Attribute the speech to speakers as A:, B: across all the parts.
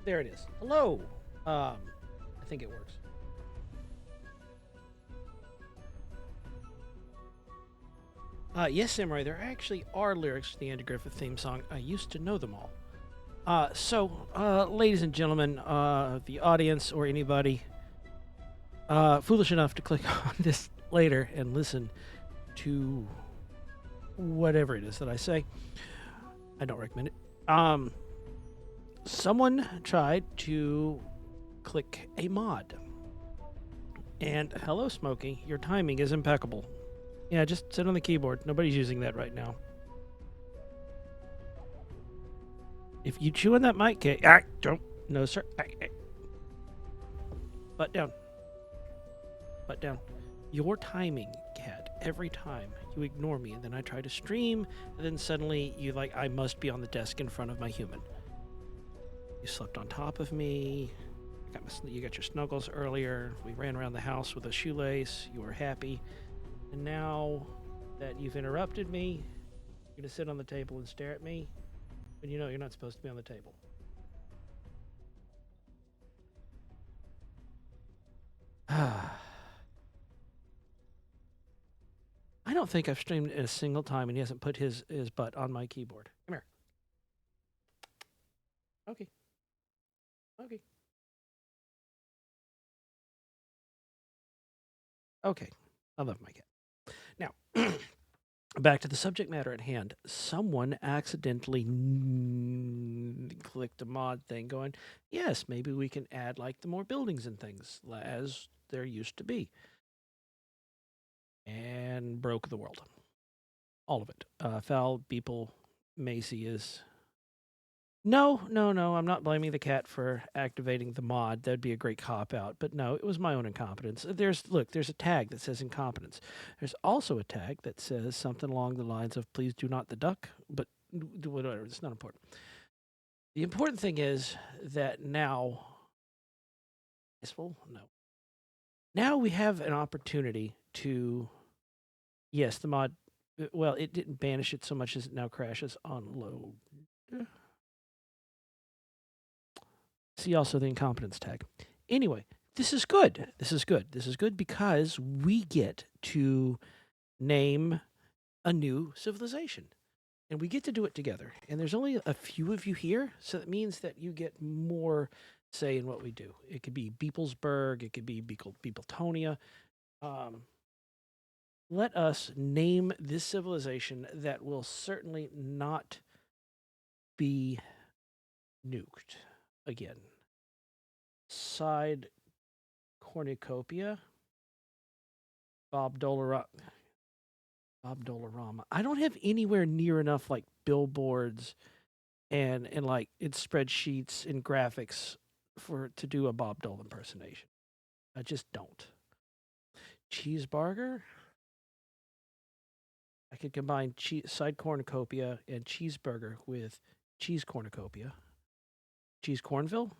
A: There it is. Hello. I think it works. Yes, Samurai, there actually are lyrics to the Andy Griffith theme song. I used to know them all. Ladies and gentlemen, the audience or anybody foolish enough to click on this later and listen to whatever it is that I say, I don't recommend it. Someone tried to click a mod. And hello, Smokey. Your timing is impeccable. Yeah, just sit on the keyboard. Nobody's using that right now. If you chew on that mic, don't. No, sir. Butt down. Butt down. Your timing, cat. Every time you ignore me, and then I try to stream, and then suddenly you like, I must be on the desk in front of my human. You slept on top of me. You got your snuggles earlier. We ran around the house with a shoelace. You were happy. And now that you've interrupted me, you're going to sit on the table and stare at me when you know you're not supposed to be on the table. I don't think I've streamed a single time and he hasn't put his butt on my keyboard. Come here. Okay. Okay. Okay. I love my cat. Now, back to the subject matter at hand. Someone accidentally clicked a mod thing going, yes, maybe we can add like the more buildings and things as there used to be. And broke the world. All of it. Foul, Beeple, Macy is. No. I'm not blaming the cat for activating the mod. That'd be a great cop out. But no, it was my own incompetence. There's a tag that says incompetence. There's also a tag that says something along the lines of please do not the duck, but whatever, it's not important. The important thing is that now no. Now we have an opportunity to yes, the mod well, it didn't banish it so much as it now crashes on load. See also the incompetence tag. Anyway, this is good. This is good because we get to name a new civilization. And we get to do it together. And there's only a few of you here, so that means that you get more say in what we do. It could be Beeplesburg, it could be Beepletonia. Let us name this civilization that will certainly not be nuked again. Side cornucopia. Bob Dollarama. I don't have anywhere near enough like billboards and like it's spreadsheets and graphics to do a Bob Dole impersonation. I just don't. Cheeseburger. I could combine side cornucopia and cheeseburger with cheese cornucopia. Cheese Cornville.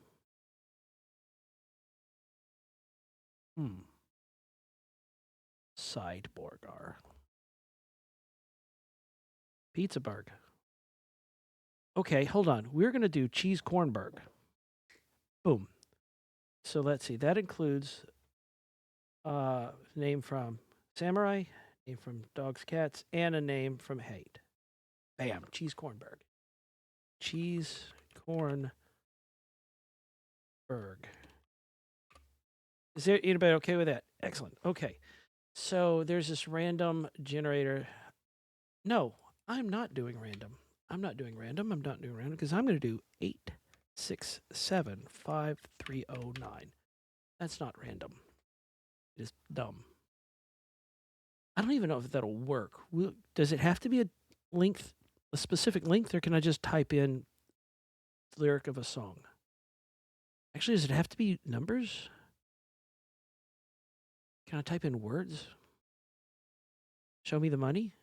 A: Sideburger. Pizzaburg. Okay, hold on. We're going to do cheese cornburg. Boom. So let's see. That includes name from Samurai, name from Dogs Cats, and a name from Hate. Bam. Cheese cornburg. Cheese cornburg. Is there anybody okay with that? Excellent. Okay. So there's this random generator. No, I'm not doing random. I'm not doing random because I'm going to do 8675309. That's not random. It is dumb. I don't even know if that'll work. Does it have to be a specific length, or can I just type in the lyric of a song? Actually, does it have to be numbers? Can I type in words? Show me the money?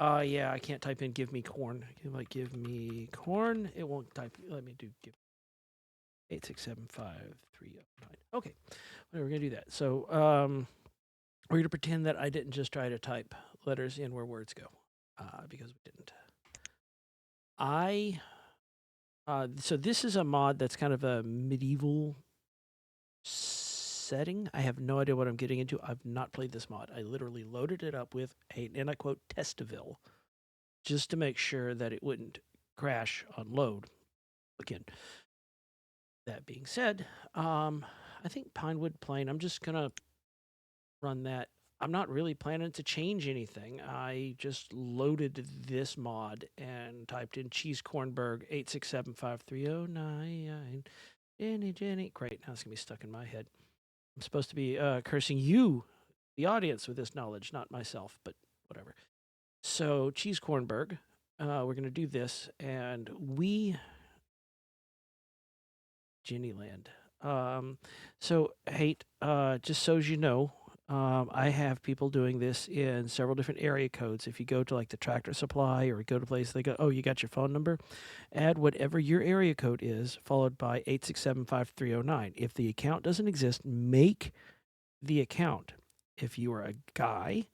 A: Yeah, I can't type in give me corn. Give me corn. It won't type. Let me do give 8675309. Okay. We're going to do that. So, we're going to pretend that I didn't just try to type letters in where words go, because we didn't. So this is a mod that's kind of a medieval setting. I have no idea what I'm getting into. I've not played this mod. I literally loaded it up with and I quote, Testaville, just to make sure that it wouldn't crash on load. Again, that being said, I think Pinewood Plain, I'm just going to run that. I'm not really planning to change anything. I just loaded this mod and typed in Cheese Cornberg 8675309. Jenny. Great. Now it's going to be stuck in my head. I'm supposed to be cursing you, the audience, with this knowledge, not myself, but whatever. So, Cheese Cornberg, we're going to do this, and Jennyland. So, Hate, just so as you know, I have people doing this in several different area codes. If you go to like the Tractor Supply or go to a place, they go, oh, you got your phone number? Add whatever your area code is, followed by 8675309. If the account doesn't exist, make the account. If you are a guy,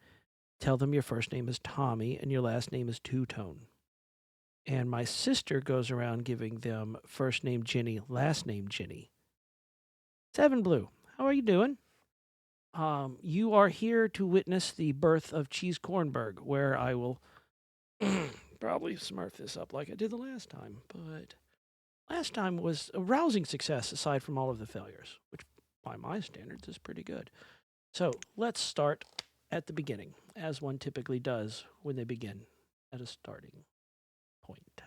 A: tell them your first name is Tommy and your last name is Two Tone. And my sister goes around giving them first name Jenny, last name Jenny. Seven Blue, how are you doing? You are here to witness the birth of Cheese Cornberg, where I will probably smurf this up like I did the last time. But last time was a rousing success aside from all of the failures, which by my standards is pretty good. So let's start at the beginning, as one typically does when they begin at a starting point.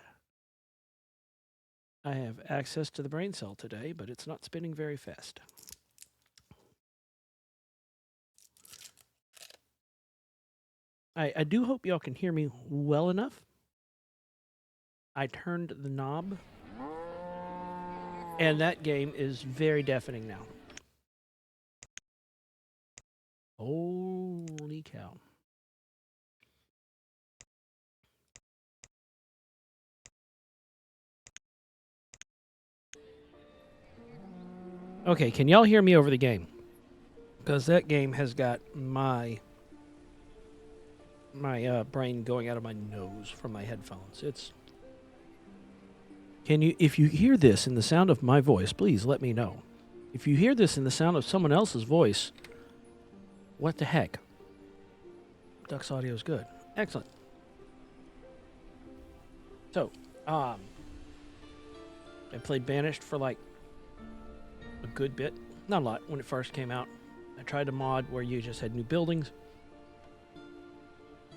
A: I have access to the brain cell today, but it's not spinning very fast. I do hope y'all can hear me well enough. I turned the knob, and that game is very deafening now. Holy cow. Okay, can y'all hear me over the game? Because that game has got my brain going out of my nose from my headphones. If you hear this in the sound of my voice, please let me know. If you hear this in the sound of someone else's voice, what the heck? Duck's audio is good. Excellent. So, I played Banished for like a good bit. Not a lot when it first came out. I tried a mod where you just had new buildings.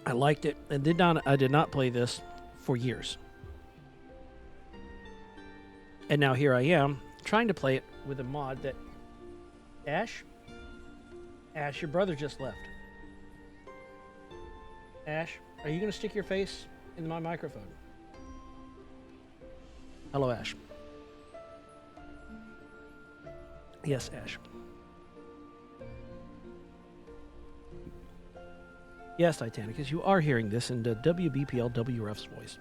A: I liked it, and I did not play this for years. And now here I am, trying to play it with a mod that... Ash, your brother just left. Ash, are you going to stick your face in my microphone? Hello, Ash. Yes, Ash. Yes, Titanicus, you are hearing this in the WBPL WREF's voice.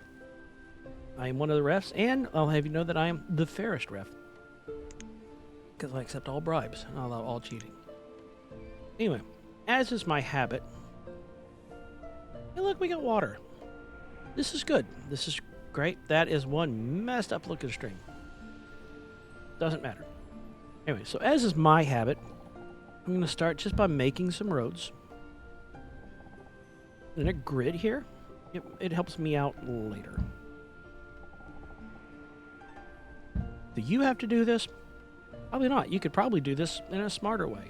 A: I am one of the refs, and I'll have you know that I am the fairest ref. Because I accept all bribes and I allow all cheating. Anyway, as is my habit... Hey, look, we got water. This is good. This is great. That is one messed up looking stream. Doesn't matter. Anyway, so as is my habit, I'm going to start just by making some roads. And a grid here, it helps me out later. Do you have to do this? Probably not. You could probably do this in a smarter way.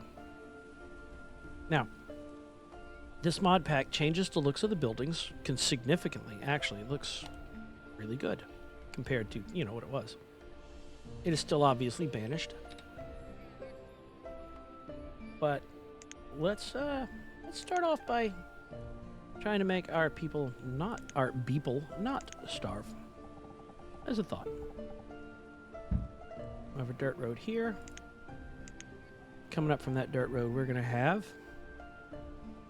A: Now, this mod pack changes the looks of the buildings significantly. Actually, it looks really good compared to, what it was. It is still obviously banished. But let's start off by trying to make our people not starve. As a thought. We have a dirt road here. Coming up from that dirt road, we're gonna have...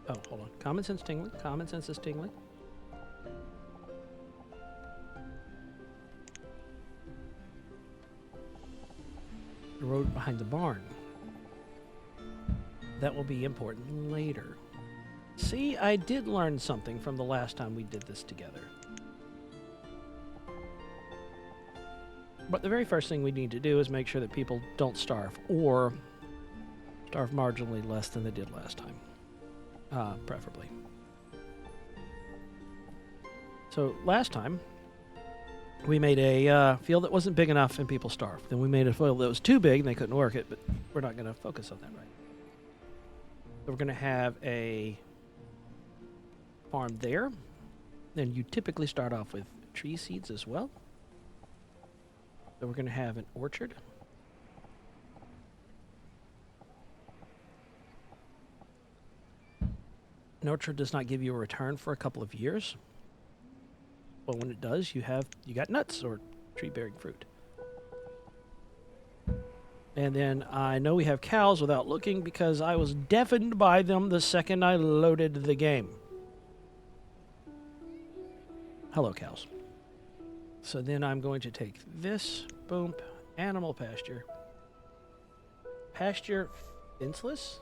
A: Oh, hold on. Common sense tingling. Common sense is tingling. The road behind the barn. That will be important later. See, I did learn something from the last time we did this together. But the very first thing we need to do is make sure that people don't starve, or starve marginally less than they did last time, preferably. So last time, we made a field that wasn't big enough and people starved. Then we made a field that was too big and they couldn't work it, but we're not going to focus on that right. So we're going to have a farm there. Then you typically start off with tree seeds as well. So we're going to have an orchard. An orchard does not give you a return for a couple of years. But when it does, you got nuts or tree-bearing fruit. And then I know we have cows without looking because I was deafened by them the second I loaded the game. Hello, cows. So then I'm going to take this, boom, animal pasture. Pasture fenceless?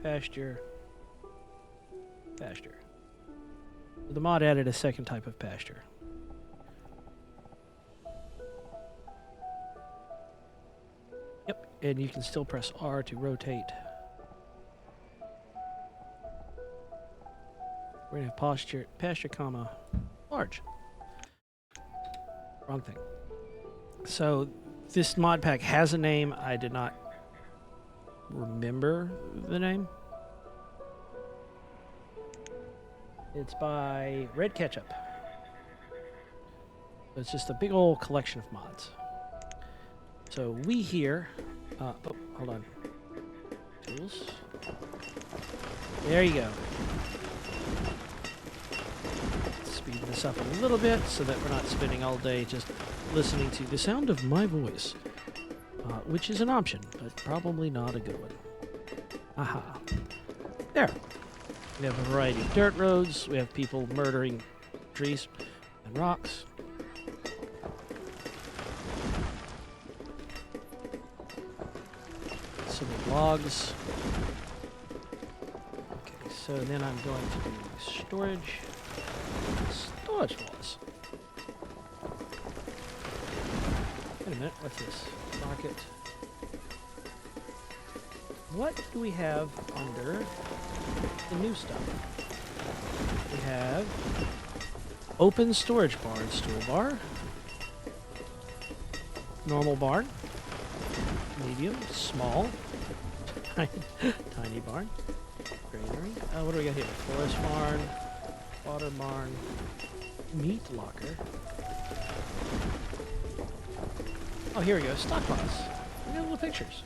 A: Pasture. Pasture. The mod added a second type of pasture. Yep, and you can still press R to rotate. We're going to have pasture, comma, large. Wrong thing. So this mod pack has a name. I did not remember the name. It's by Red Ketchup. It's just a big old collection of mods. So we here, oh, hold on. Tools. There you go. Speed this up a little bit so that we're not spending all day just listening to the sound of my voice, which is an option, but probably not a good one. Aha. There. We have a variety of dirt roads. We have people murdering trees and rocks. Some logs. Okay, so then I'm going to do storage. Storage walls. Wait a minute, what's this? Market. What do we have under the new stuff? We have open storage barn, toolbar, normal barn, medium, small, tiny barn, granary. What do we got here? Forest barn, water barn, meat locker. Oh, here we go. Stockpiles. Look at little pictures.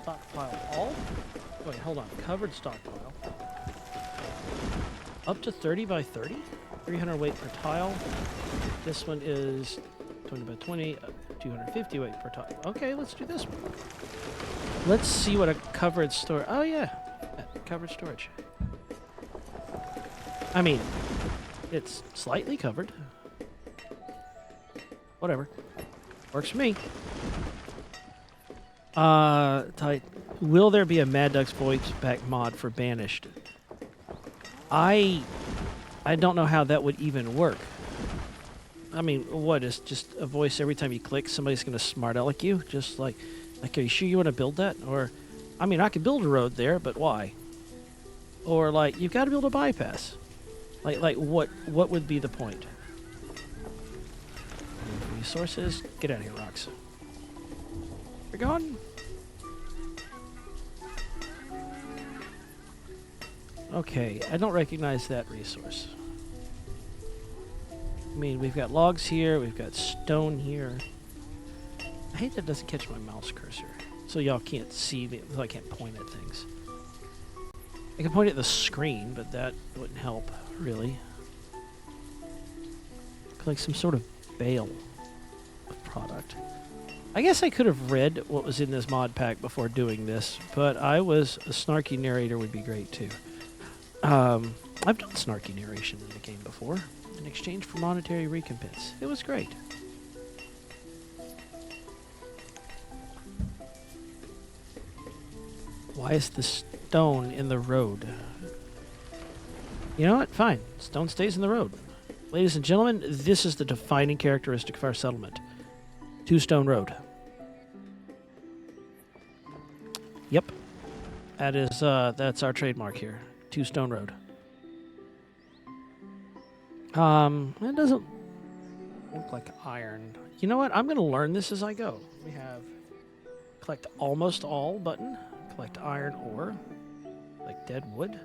A: Stockpile all? Wait, hold on. Covered stockpile. Up to 30 by 30? 300 weight per tile. This one is 20 by 20, 250 weight per tile. Okay, let's do this one. Let's see what a covered storage... Oh, yeah. Covered storage. I mean, it's slightly covered. Whatever. Works for me. Tight. Will there be a Mad Duck's voice pack mod for Banished? I don't know how that would even work. I mean, what, is just a voice every time you click, somebody's going to smart aleck you? Just like, are you sure you want to build that? Or, I mean, I could build a road there, but why? Or, like, you've got to build a bypass. Like what would be the point? Resources? Get out of here, rocks. You're gone? Okay, I don't recognize that resource. I mean, we've got logs here, we've got stone here. I hate that it doesn't catch my mouse cursor, so y'all can't see me, so I can't point at things. I can point at the screen, but that wouldn't help, really. Like some sort of bale of product. I guess I could have read what was in this mod pack before doing this, but a snarky narrator would be great too. I've done snarky narration in the game before, in exchange for monetary recompense. It was great. Why is the stone in the road? You know what? Fine. Stone stays in the road. Ladies and gentlemen, this is the defining characteristic of our settlement. Two-stone road. Yep. That is, that's our trademark here. Two-stone road. It doesn't look like iron. You know what? I'm going to learn this as I go. We have collect almost all button. Collect iron ore. Collect dead wood.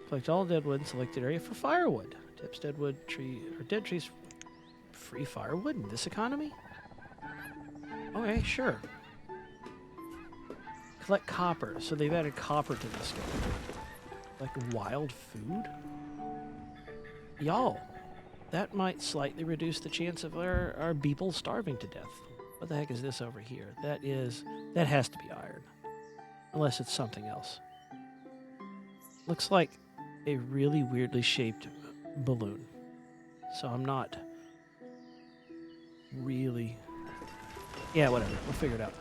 A: Collect all dead wood in selected area for firewood. Tips dead wood tree or dead trees. Free firewood in this economy? Okay, sure. Collect copper. So they've added copper to this game. Like wild food? Y'all, that might slightly reduce the chance of our people starving to death. What the heck is this over here? That has to be iron. Unless it's something else. Looks like a really weirdly shaped balloon. So I'm not really... Yeah, whatever. We'll figure it out.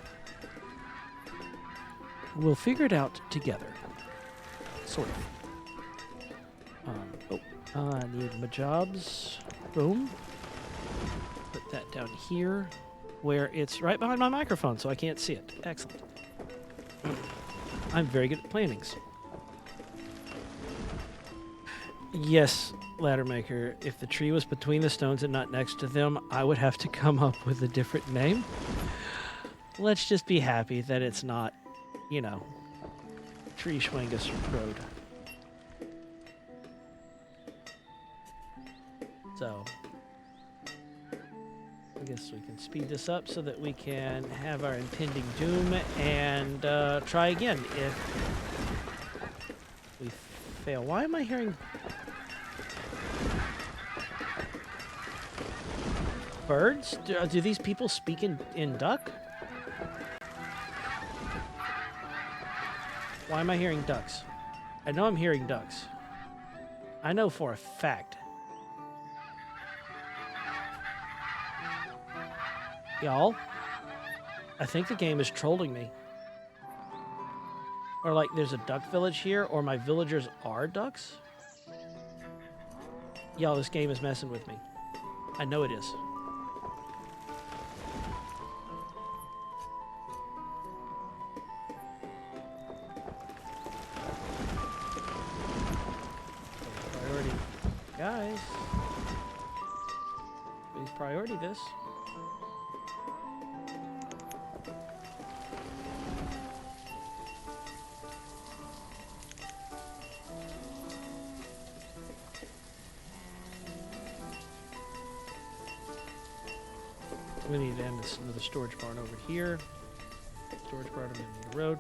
A: We'll figure it out together. Sort of. I need my jobs. Boom. Put that down here, where it's right behind my microphone, so I can't see it. Excellent. I'm very good at plannings. Yes, ladder maker. If the tree was between the stones and not next to them, I would have to come up with a different name. Let's just be happy that it's not, you know, Tree Schwangus Road. So, I guess we can speed this up so that we can have our impending doom and try again if we fail. Why am I hearing birds? Do these people speak in duck? Why am I hearing ducks? I know I'm hearing ducks. I know for a fact. Y'all, I think the game is trolling me. Or like there's a duck village here, or my villagers are ducks. Y'all, this game is messing with me. I know it is. Priority. Guys, please priority this. We need to end this another storage barn over here. Storage barn in the road.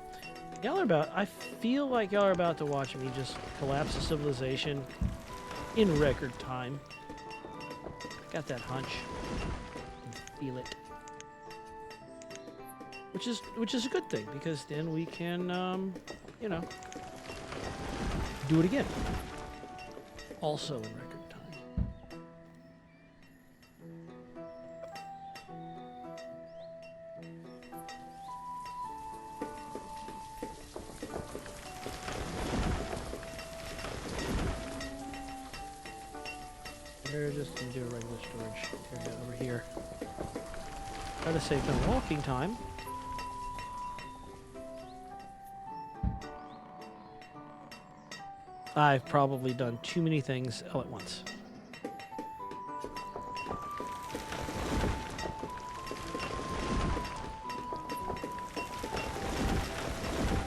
A: Y'all are about, I feel like y'all are about to watch me just collapse a civilization in record time. I got that hunch. I feel it. Which is a good thing, because then we can, you know, do it again. Also in record time. We're just going to do a regular storage area over here. Try to save them walking time. I've probably done too many things all at once.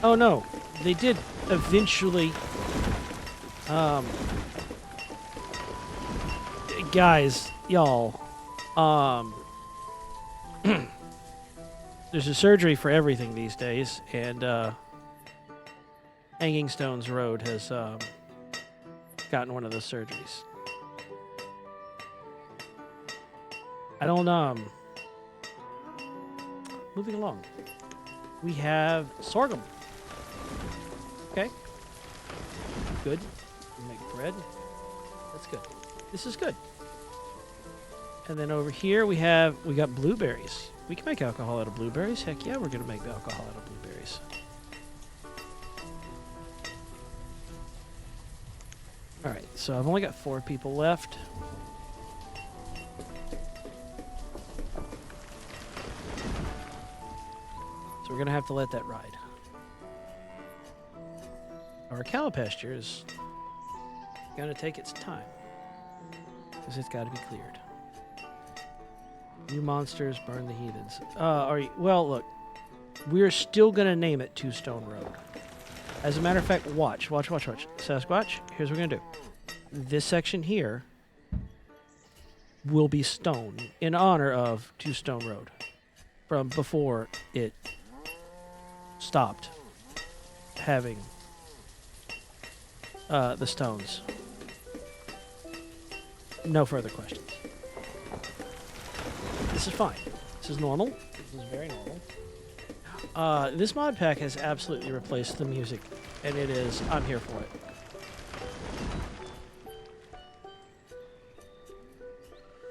A: Oh no, they did eventually... guys, y'all, there's a surgery for everything these days, and Hanging Stones Road has gotten one of those surgeries. I don't, moving along. We have sorghum. Okay. Good. We make bread. That's good. This is good. And then over here we got blueberries. We can make alcohol out of blueberries. Heck yeah, we're gonna make alcohol out of blueberries. Alright, so I've only got 4 people left. So we're going to have to let that ride. Our cow pasture is going to take its time. Because it's got to be cleared. You monsters burn the heathens. Well, look. We're still going to name it Two Stone Road. As a matter of fact, watch. Sasquatch, here's what we're going to do. This section here will be stone in honor of Two Stone Road. From before it stopped having the stones. No further questions. This is fine. This is normal. This is very normal. This mod pack has absolutely replaced the music, and it is, I'm here for it.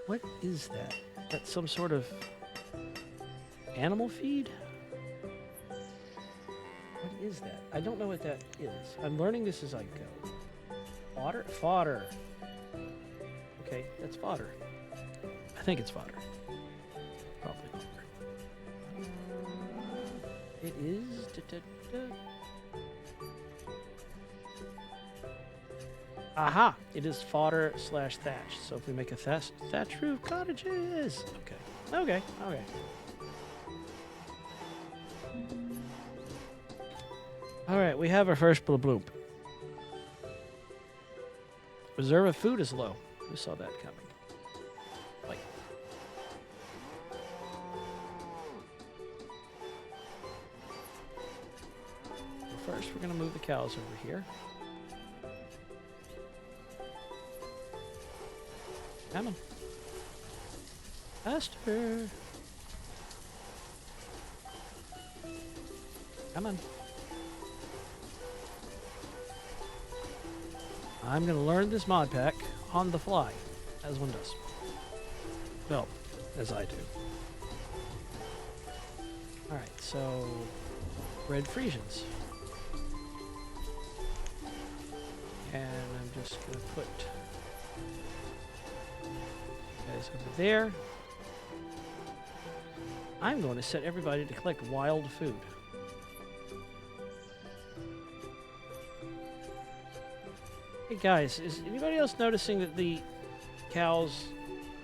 A: What is that? That's some sort of animal feed? What is that? I don't know what that is. I'm learning this as I go. Fodder? Fodder. Okay, that's fodder. I think it's fodder. Probably fodder. It is... Aha! It is fodder / thatch. So if we make a thatch roof cottages... Okay. Alright, we have our first bloop. Reserve of food is low. We saw that coming. Like... First, we're going to move the cows over here. Come on. Faster. Come on. I'm going to learn this mod pack on the fly, as one does. Well, as I do. Alright, so... Red Frisians. And I'm just going to put... guys over there. I'm going to set everybody to collect wild food. Hey guys, is anybody else noticing that the cows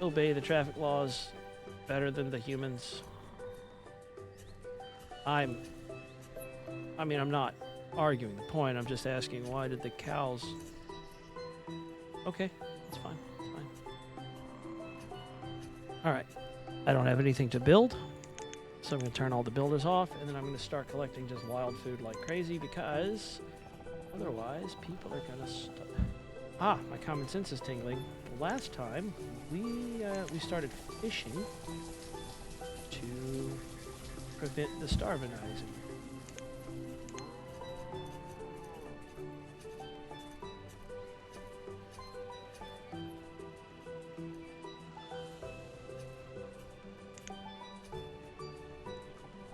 A: obey the traffic laws better than the humans? I'm not arguing the point. I'm just asking, why did the cows... Okay, that's fine. That's fine. Alright. I don't have anything to build, so I'm going to turn all the builders off, and then I'm going to start collecting just wild food like crazy, because otherwise people are going to stop. Ah, my common sense is tingling. Last time, we started fishing to prevent the starvanizing.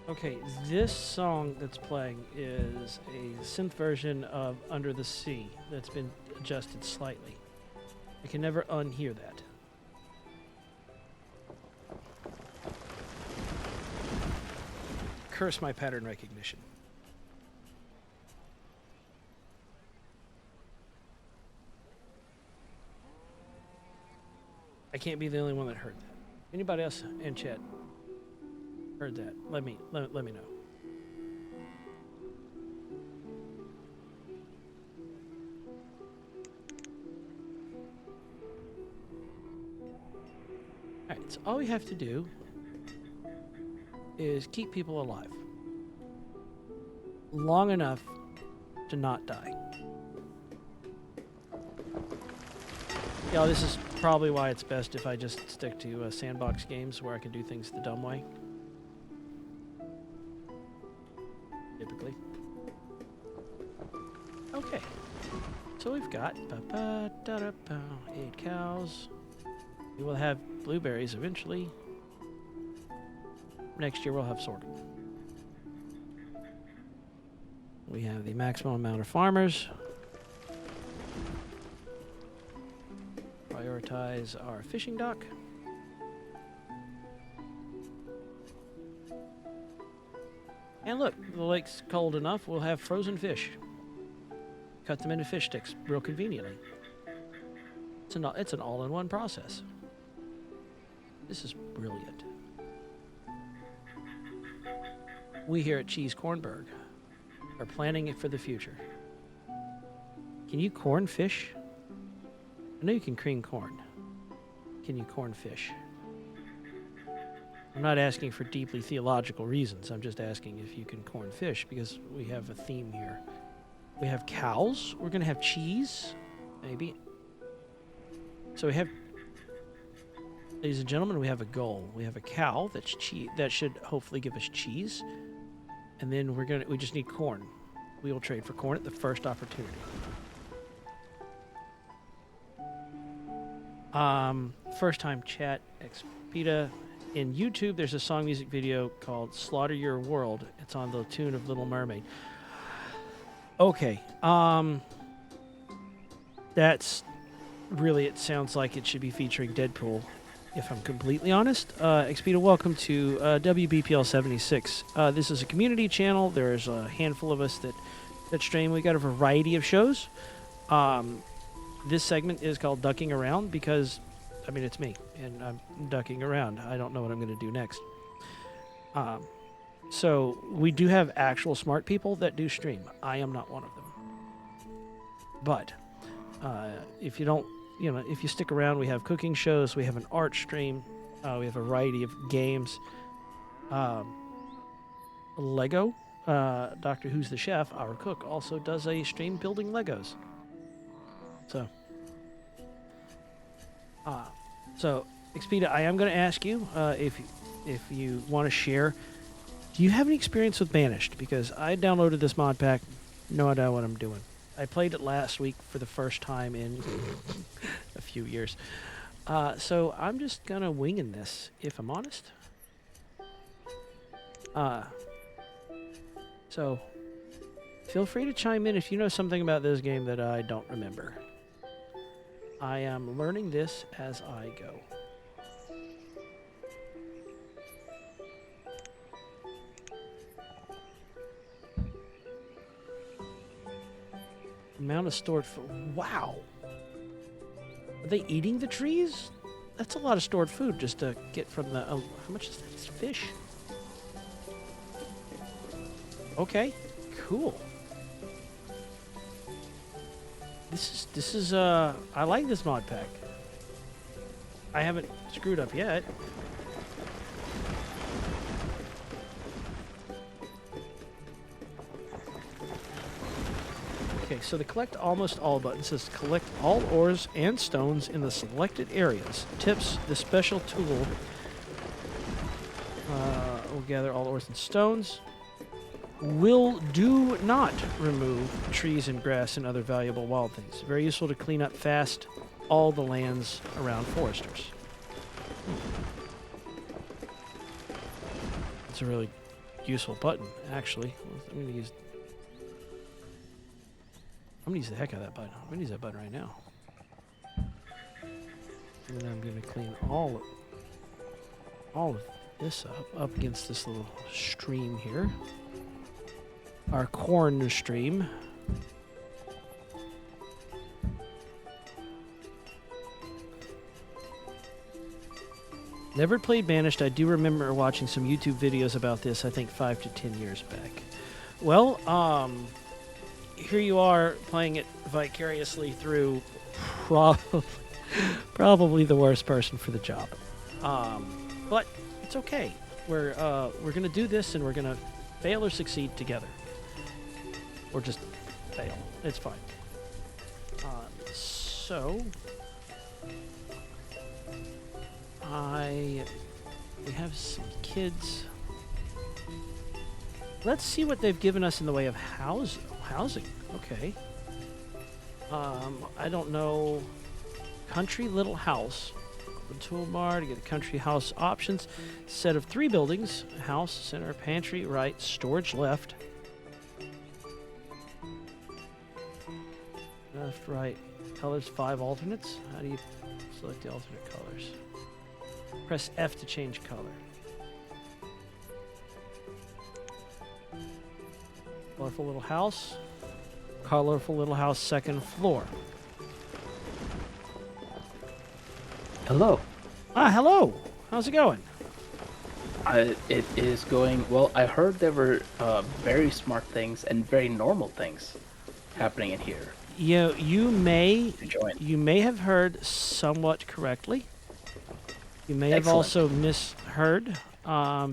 A: Okay, this song that's playing is a synth version of Under the Sea that's been adjusted slightly. I can never unhear that. Curse my pattern recognition. I can't be the only one that heard that. Anybody else in chat heard that? Let me know. Alright, so all we have to do is keep people alive long enough to not die. Yeah, this is probably why it's best if I just stick to sandbox games where I can do things the dumb way. Typically. Okay. So we've got 8 cows. We will have blueberries eventually. Next year we'll have sorghum. We have the maximum amount of farmers. prioritize our fishing dock. And look, the lake's cold enough, we'll have frozen fish. Cut them into fish sticks real conveniently. It's an all-in-one process. This is brilliant. We here at Cheese Cornberg are planning it for the future. Can you corn fish? I know you can cream corn. Can you corn fish? I'm not asking for deeply theological reasons. I'm just asking if you can corn fish because we have a theme here. We have cows. We're going to have cheese, maybe. So we have, ladies and gentlemen, we have a goal. We have a cow that's that should hopefully give us cheese, and then we just need corn. We will trade for corn at the first opportunity. First time chat, Expeda. In YouTube, there's a song music video called Slaughter Your World. It's on the tune of Little Mermaid. Okay. That's really, it sounds like it should be featuring Deadpool, if I'm completely honest. Expeda, welcome to WBPL 76. This is a community channel. There's a handful of us that stream. We got a variety of shows. This segment is called Ducking Around because, I mean, it's me, and I'm ducking around. I don't know what I'm going to do next. So we do have actual smart people that do stream. I am not one of them. But if you don't, if you stick around, we have cooking shows. We have an art stream. We have a variety of games. Lego, Doctor Who's the Chef, our cook, also does a stream building Legos. So, Expeda, I am going to ask you if you want to share. Do you have any experience with Banished? Because I downloaded this mod pack, no idea what I'm doing. I played it last week for the first time in a few years. So I'm just going to winging this, if I'm honest. So feel free to chime in if you know something about this game that I don't remember. I am learning this as I go. Amount of stored food. Wow. Are they eating the trees? That's a lot of stored food just to get from the... how much is that? It's fish. Okay. Cool. This is I like this mod pack. I haven't screwed up yet. Okay, so the collect almost all button says collect all ores and stones in the selected areas. Tips, the special tool will gather all ores and stones. Do not remove trees and grass and other valuable wild things. Very useful to clean up fast all the lands around foresters. It's a really useful button, actually. I'm gonna use the heck out of that button. I'm gonna use that button right now. And then I'm gonna clean all of this up against this little stream here. Our corn stream. Never played Banished. I do remember watching some YouTube videos about this, I think 5 to 10 years back. Well, here you are playing it vicariously through probably the worst person for the job. But it's okay. We're going to do this and we're going to fail or succeed together. Or just fail. It's fine. So we have some kids. Let's see what they've given us in the way of housing. Okay. I don't know. Country little house. Open toolbar to get the country house options. Set of 3 buildings. House, center, pantry, right, storage left. Left, right. Colors 5 alternates. How do you Select the alternate colors. Press F to change color. Colorful little house. Colorful little house, second floor.
B: Hello.
A: Ah, hello. How's it going?
B: It is going well. I heard there were very smart things and very normal things happening in here.
A: You
B: To join.
A: may have heard somewhat correctly. You may have
B: Excellent.
A: also misheard,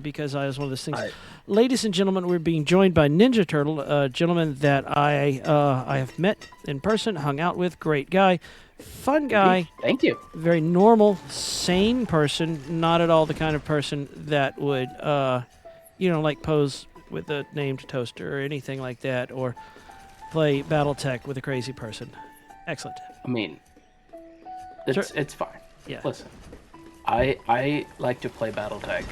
A: because I was one of those things.
B: I,
A: Ladies and gentlemen, we're being joined by Ninja Turtle, a gentleman that I have met in person, hung out with, great guy, fun guy,
B: Thank you.
A: very normal, sane person, not at all the kind of person that would, like pose with a named toaster or anything like that, or play BattleTech with a crazy person. Excellent.
B: I mean, it's fine.
A: Yeah.
B: Listen, I like to play BattleTech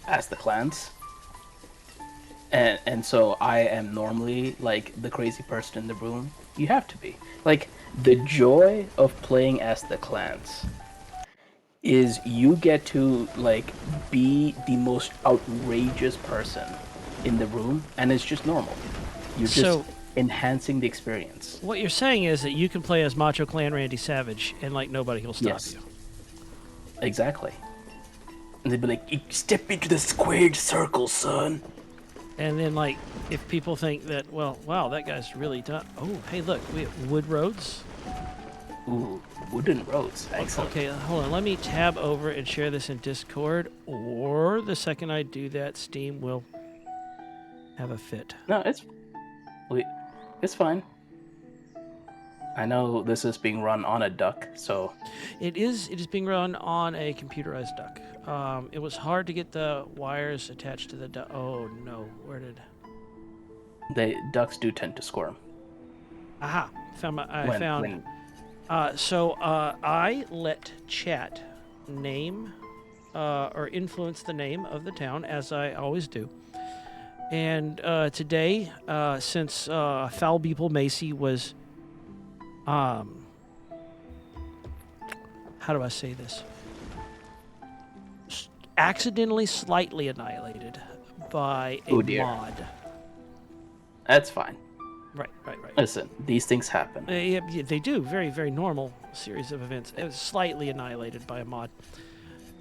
B: as the clans, and so I am normally like the crazy person in the room. You have to be like the joy of playing as the clans is you get to like be the most outrageous person in the room, and it's just normal. You're just
A: So-
B: enhancing the experience.
A: What you're saying is that you can play as Macho Clan Randy Savage and like nobody will stop
B: Yes.
A: you.
B: Exactly. And they'd be like, "Step into the squared circle, son."
A: And then like if people think that, well, wow, that guy's really done. Oh, hey, look, we have wood roads.
B: Ooh, wooden roads. Excellent.
A: Okay, hold on. Let me tab over and share this in Discord, or the second I do that, Steam will have a fit.
B: No, it's fine. I know this is being run on a duck, so
A: It is being run on a computerized duck. It was hard to get the wires attached to the duck. Oh no, where did?
B: ducks do tend to squirm.
A: Aha! Found my.
B: When
A: So I let chat name or influence the name of the town, as I always do. And today, since Foul Beeple Macy was, how do I say this? Accidentally slightly annihilated by a
B: Oh, dear.
A: mod.
B: That's fine.
A: Right.
B: Listen, these things happen.
A: Yeah, they do. Very, very normal series of events. It was slightly annihilated by a mod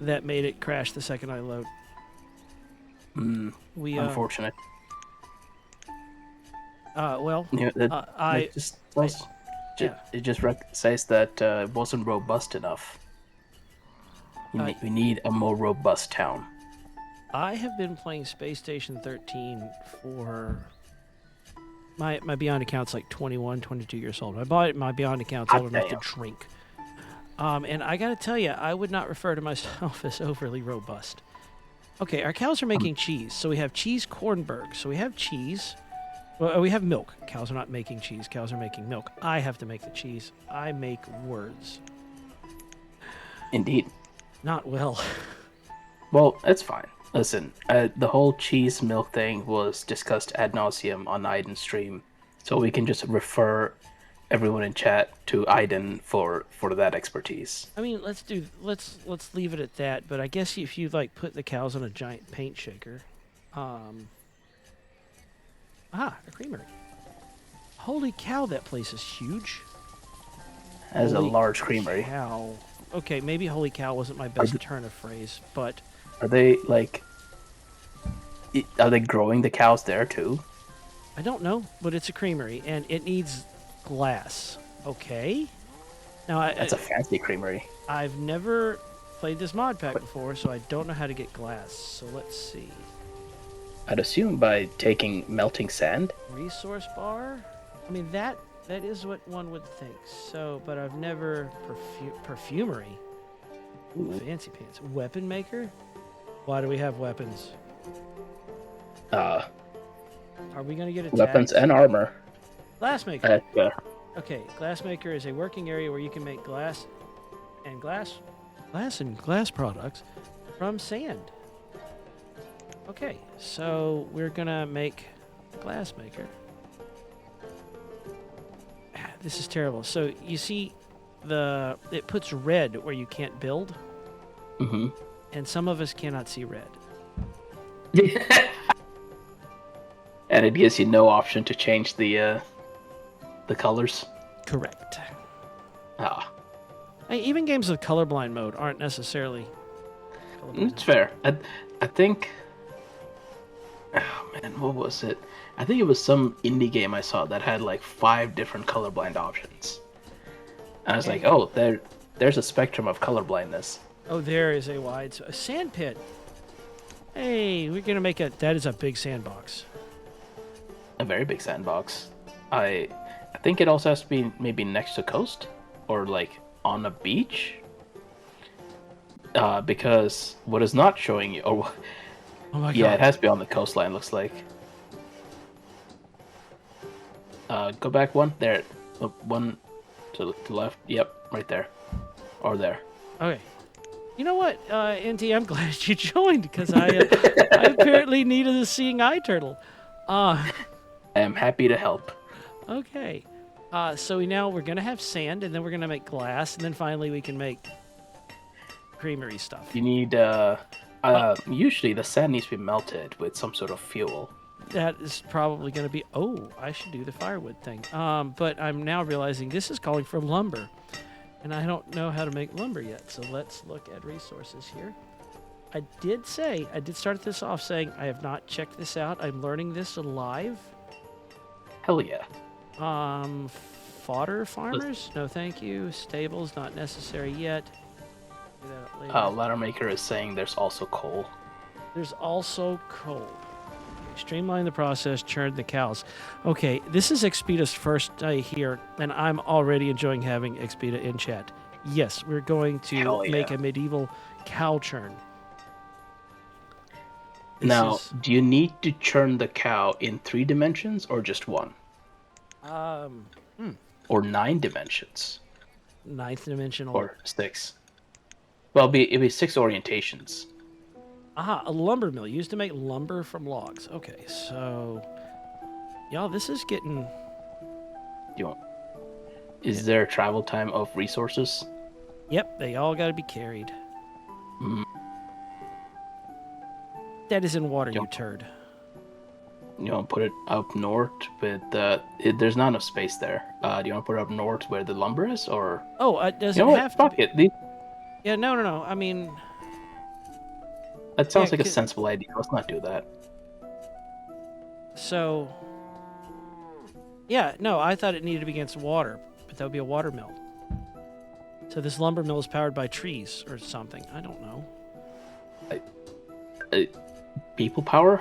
A: that made it crash the second I load. We
B: Unfortunate.
A: well,
B: Yeah,
A: I
B: it just says that it wasn't robust enough. We need a more robust town.
A: I have been playing Space Station 13 for my Beyond account's like 21, 22 years old. My Beyond account's old enough to drink. And I gotta tell you, I would not refer to myself as overly robust. Okay, our cows are making cheese, so we have cheese Cornberg. So we have cheese. Well, we have milk. Cows are not making cheese. Cows are making milk. I have to make the cheese. I make words.
B: Indeed.
A: Not well.
B: Well, that's fine. Listen, the whole cheese milk thing was discussed ad nauseum on Aiden's stream, so we can just refer everyone in chat to Aiden for that expertise.
A: I mean, let's leave it at that. But I guess if you like put the cows on a giant paint shaker, a creamery. Holy cow, that place is huge.
B: As a
A: Holy
B: large creamery.
A: cow. Okay, maybe holy cow wasn't my best turn of phrase, but
B: Are they like? Are they growing the cows there too?
A: I don't know. But it's a creamery and it needs glass. Okay. Now
B: That's a fancy creamery.
A: I've never played this mod pack before, so I don't know how to get glass. So let's see.
B: I'd assume by taking melting sand.
A: Resource bar? I mean, that is what one would think. So, but I've never... perfumery? Ooh, fancy pants. Weapon maker? Why do we have weapons? Are we going to get attacked?
B: Weapons and armor.
A: Glassmaker.
B: Yeah.
A: Okay, glassmaker is a working area where you can make glass and glass products from sand. Okay, so we're gonna make a glassmaker. This is terrible. So you see, it puts red where you can't build,
B: Mm-hmm.
A: and some of us cannot see red.
B: And it gives you no option to change the colors.
A: Correct.
B: Ah,
A: Even games with colorblind mode aren't necessarily colorblind.
B: it's fair. I think. Oh man, what was it? I think it was some indie game I saw that had like 5 different colorblind options. I was like, oh, there's a spectrum of colorblindness.
A: Oh, there is a sand pit. Hey, we're gonna make that is a big sandbox.
B: A very big sandbox. I think it also has to be maybe next to coast or like on a beach. Because what is not showing you, or
A: Oh my
B: yeah,
A: god.
B: it has to be on the coastline. Looks like. Go back one there, one to the left. Yep, right there, or there.
A: Okay. You know what, NT, I'm glad you joined because I apparently needed a seeing eye turtle.
B: I am happy to help.
A: Okay. So we're gonna have sand, and then we're gonna make glass, and then finally we can make creamery stuff.
B: You need usually the sand needs to be melted with some sort of fuel.
A: That is probably gonna be. Oh, I should do the firewood thing. But I'm now realizing this is calling for lumber, and I don't know how to make lumber yet. So let's look at resources here. I did start this off saying I have not checked this out. I'm learning this live.
B: Hell yeah.
A: Fodder farmers? No, thank you. Stables, not necessary yet. Do that later.
B: Ladder Maker is saying there's also coal.
A: There's also coal. Okay, streamline the process, churn the cows. Okay, this is Expeda's first day here, and I'm already enjoying having Expeda in chat. Yes, we're going to
B: Hell yeah.
A: make a medieval cow churn.
B: Now, do you need to churn the cow in 3 dimensions or just 1? Or 9 dimensions?
A: 9th dimensional.
B: Or 6? Well, it'd be 6 orientations.
A: Aha, a lumber mill used to make lumber from logs. Okay, so y'all, this is getting.
B: Is there a travel time of resources?
A: Yep, they all got to be carried.
B: Mm.
A: That is in water, you
B: Yep.
A: turd.
B: You want to put it up north with there's not enough space there. Do you want to put it up north where the lumber is, or?
A: Oh, it doesn't
B: You know what?
A: have to.
B: Fuck
A: Be...
B: it.
A: Yeah, no. I mean,
B: That sounds
A: Yeah,
B: like a sensible idea. Let's not do that.
A: so. Yeah, no, I thought it needed to be against water, but that would be a water mill. So this lumber mill is powered by trees or something. I don't know.
B: People power?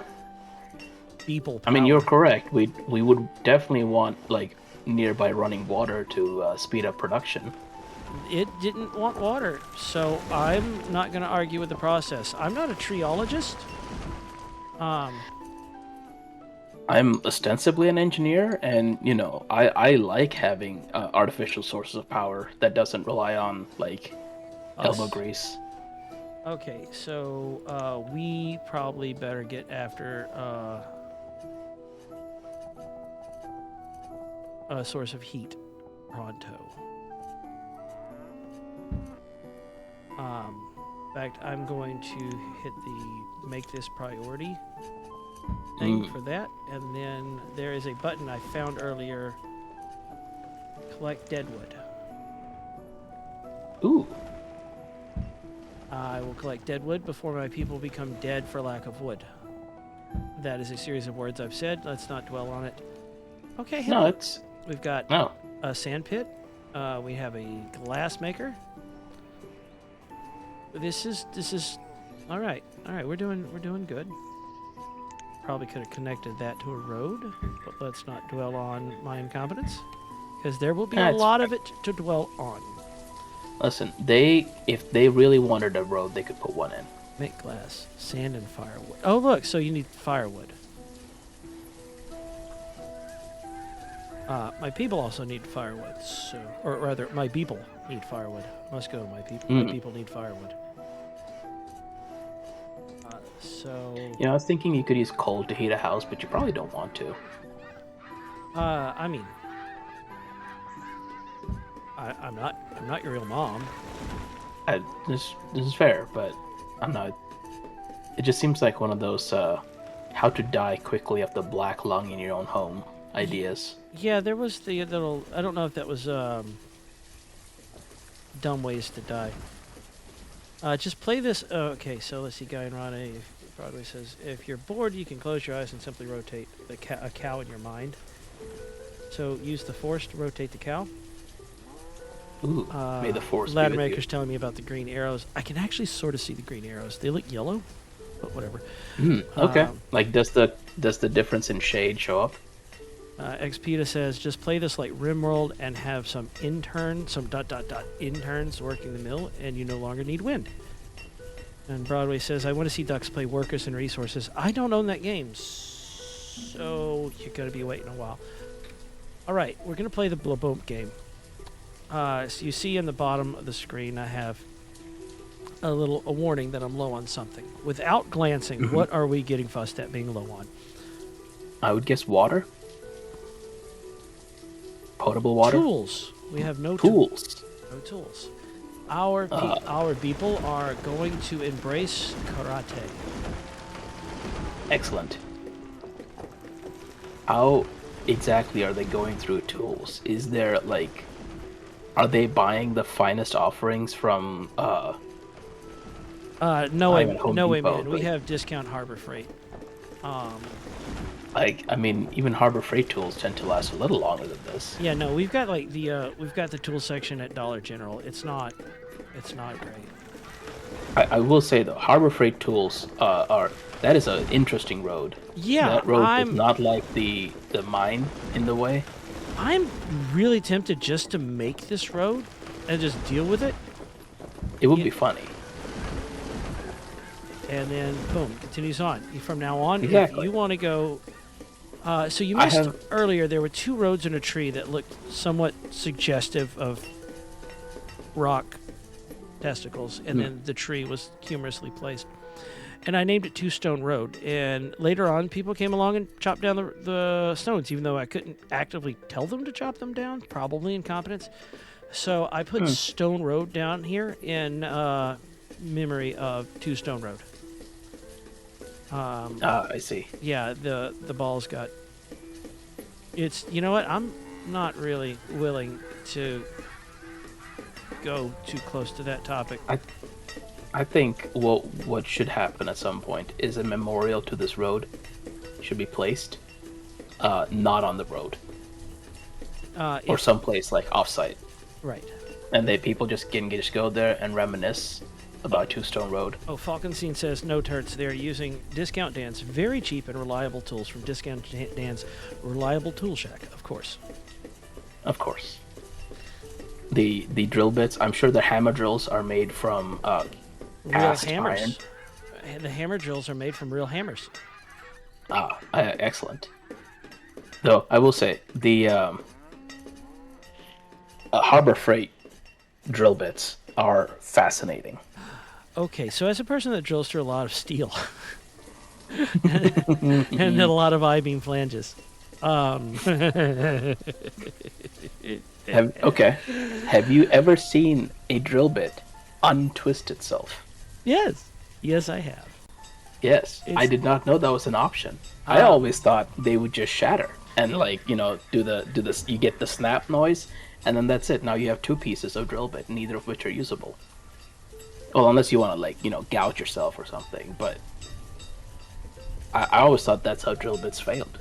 A: People power.
B: I mean, you're correct. We would definitely want like nearby running water to speed up production.
A: It didn't want water, so I'm not going to argue with the process. I'm not a treeologist.
B: I'm ostensibly an engineer, and I like having artificial sources of power that doesn't rely on like elbow grease.
A: Okay, so we probably better get after a source of heat pronto. In fact, I'm going to hit the make this priority thing for that, and then there is a button I found earlier. Collect deadwood.
B: Ooh.
A: I will collect deadwood before my people become dead for lack of wood. That is a series of words I've said. Let's not dwell on it. Okay,
B: No, it's
A: we've got
B: no.
A: a sand pit. We have a glass maker. This is all right. All right, we're doing good. Probably could have connected that to a road, but let's not dwell on my incompetence, because there will be a lot of it to dwell on.
B: Listen, if they really wanted a road, they could put one in.
A: Make glass, sand, and firewood. Oh, look, so you need firewood. My people also need firewood, so, or rather, my people need firewood. Must go, my people. My people need firewood. So.
B: I was thinking you could use coal to heat a house, but you probably don't want to.
A: I mean, I'm not your real mom.
B: This is fair, but I'm not. It just seems like one of those how to die quickly of the black lung in your own home ideas.
A: Yeah, there was the little. I don't know if that was dumb ways to die. Just play this. Okay, so let's see. Guy in Ronnie Broadway says, if you're bored, you can close your eyes and simply rotate a cow in your mind. So use the force to rotate the cow.
B: Ooh, may the force be
A: Ladder
B: with
A: Maker's
B: you.
A: telling me about the green arrows. I can actually sort of see the green arrows. They look yellow, but whatever.
B: Okay. Like, does the difference in shade show up?
A: Xpeta says, just play this like RimWorld and have some interns working the mill, and you no longer need wind. And Broadway says, I want to see Ducks play Workers and Resources. I don't own that game, so you're going to be waiting a while. All right, we're going to play the Blaboomp game. So you see in the bottom of the screen, I have a warning that I'm low on something. Without glancing, what are we getting fussed at being low on?
B: I would guess water. Potable water.
A: Tools. We have no
B: Tools.
A: No tools. Our people are going to embrace karate.
B: Excellent. How exactly are they going through tools? Is there like, are they buying the finest offerings from?
A: No
B: I'm
A: way,
B: at Home
A: no way,
B: Depot,
A: man. We
B: but-
A: have discount Harbor Freight.
B: Like, I mean, even Harbor Freight tools tend to last a little longer than this.
A: Yeah, no, we've got like we've got the tool section at Dollar General. It's not great.
B: I will say though, Harbor Freight tools that is an interesting road.
A: Yeah,
B: that road is not like the mine in the way.
A: I'm really tempted just to make this road and just deal with it.
B: It would be funny.
A: And then, boom, continues on. From now on,
B: Exactly.
A: if you want to go... so you missed earlier, there were two roads in a tree that looked somewhat suggestive of rock testicles, and then the tree was humorously placed. And I named it Two Stone Road. And later on, people came along and chopped down the stones, even though I couldn't actively tell them to chop them down, probably incompetence. So I put Stone Road down here in memory of Two Stone Road.
B: I see.
A: Yeah, the ball's got... It's... You know what? I'm not really willing to go too close to that topic.
B: I think what should happen at some point is a memorial to this road should be placed, not on the road, or someplace like off-site,
A: Right.
B: and people just can just go there and reminisce about Two Stone Road.
A: Oh, Falkenstein says, no turds, they're using Discount Dan's very cheap and reliable tools from Discount Dan's Reliable Tool Shack, of course.
B: Of course. The drill bits, I'm sure the hammer drills are made from
A: Real
B: cast
A: hammers.
B: iron.
A: And the hammer drills are made from real hammers.
B: Excellent. Though I will say the Harbor Freight drill bits are fascinating.
A: Okay, so as a person that drills through a lot of steel and then a lot of I-beam flanges,
B: Have you ever seen a drill bit untwist itself?
A: yes, I have.
B: Yes, I did not know that was an option. I always thought they would just shatter and do this. You get the snap noise, and then that's it. Now you have two pieces of drill bit, neither of which are usable. Well, unless you want to gouge yourself or something. But I always thought that's how drill bits failed.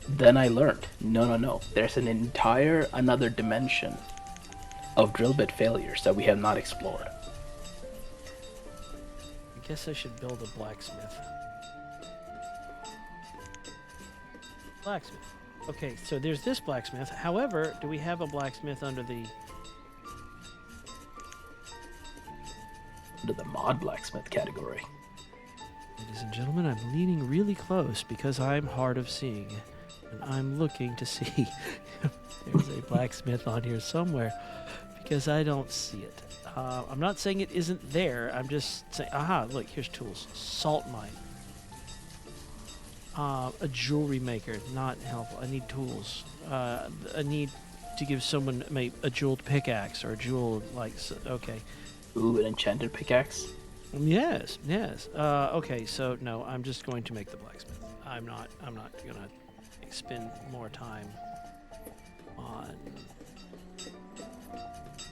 B: Then I learned, no. There's another dimension of drill bit failures that we have not explored.
A: I guess I should build a blacksmith. Okay, so there's this blacksmith. However, do we have a blacksmith under the...
B: Under the mod blacksmith category.
A: Ladies and gentlemen, I'm leaning really close because I'm hard of seeing. And I'm looking to see if there's a blacksmith on here somewhere because I don't see it. I'm not saying it isn't there. I'm just saying, aha, look, here's tools. Salt mine. A jewelry maker, not helpful. I need tools. I need to give someone a jeweled pickaxe or a jeweled okay.
B: Ooh, an enchanted pickaxe.
A: Yes, yes. Okay, so no, I'm just going to make the blacksmith. I'm not gonna spend more time on.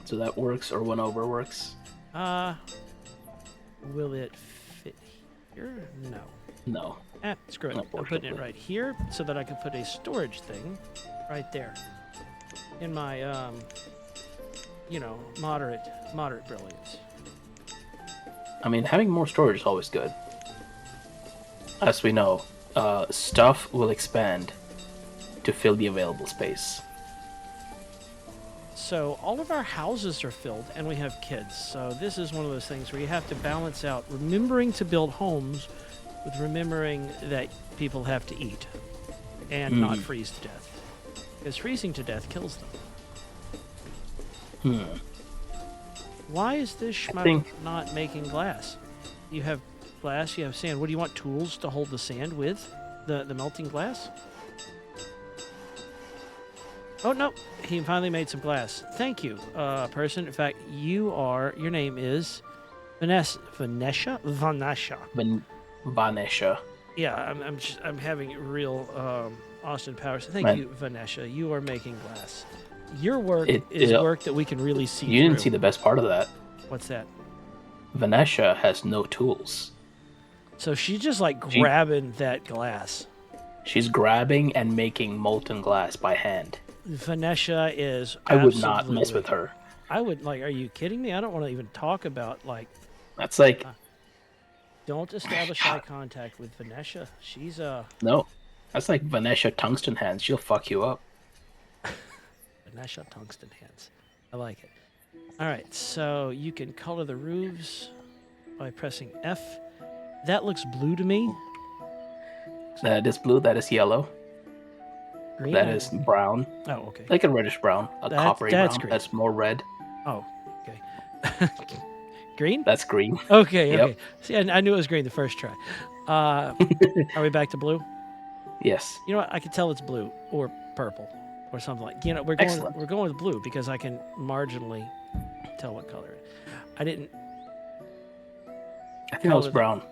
B: So that works, or 1 over works.
A: Will it fit here? No.
B: No.
A: Screw it. I'm putting it right here so that I can put a storage thing right there in my moderate brilliance.
B: I mean, having more storage is always good. As we know, stuff will expand to fill the available space.
A: So all of our houses are filled, and we have kids. So this is one of those things where you have to balance out remembering to build homes with remembering that people have to eat and not freeze to death. Because freezing to death kills them. Why is this schmuck not making glass? You have glass, you have sand. What do you want, tools to hold the sand with? The melting glass? Oh, no. He finally made some glass. Thank you, person. In fact, your name is Vanessa. Vanessa.
B: Vanesha.
A: Yeah, I'm having real Austin Powers. Thank you, Vanessa. You are making glass. Your work is work that we can really see.
B: You didn't see the best part of that.
A: What's that?
B: Vanessa has no tools.
A: So she's just like grabbing that glass.
B: She's grabbing and making molten glass by hand.
A: Vanessa is.
B: I would not mess with her.
A: I would Are you kidding me? I don't want to even talk about
B: That's like.
A: Don't establish eye contact with Vanessa. She's
B: No, that's like Vanessa tungsten hands. She'll fuck you up.
A: Vanessa tungsten hands. I like it. All right, so you can color the roofs by pressing F. That looks blue to me.
B: That is blue. That is yellow.
A: Green.
B: That is brown.
A: Oh, okay.
B: Like a reddish brown, coppery brown.
A: Green.
B: That's more red.
A: Oh, okay. Green?
B: That's green.
A: Okay,
B: Yep.
A: okay. See, I knew it was green the first try. Are we back to blue?
B: Yes.
A: You know what? I can tell it's blue or purple or something like. We're going with blue because I can marginally tell what color. I think
B: that was brown.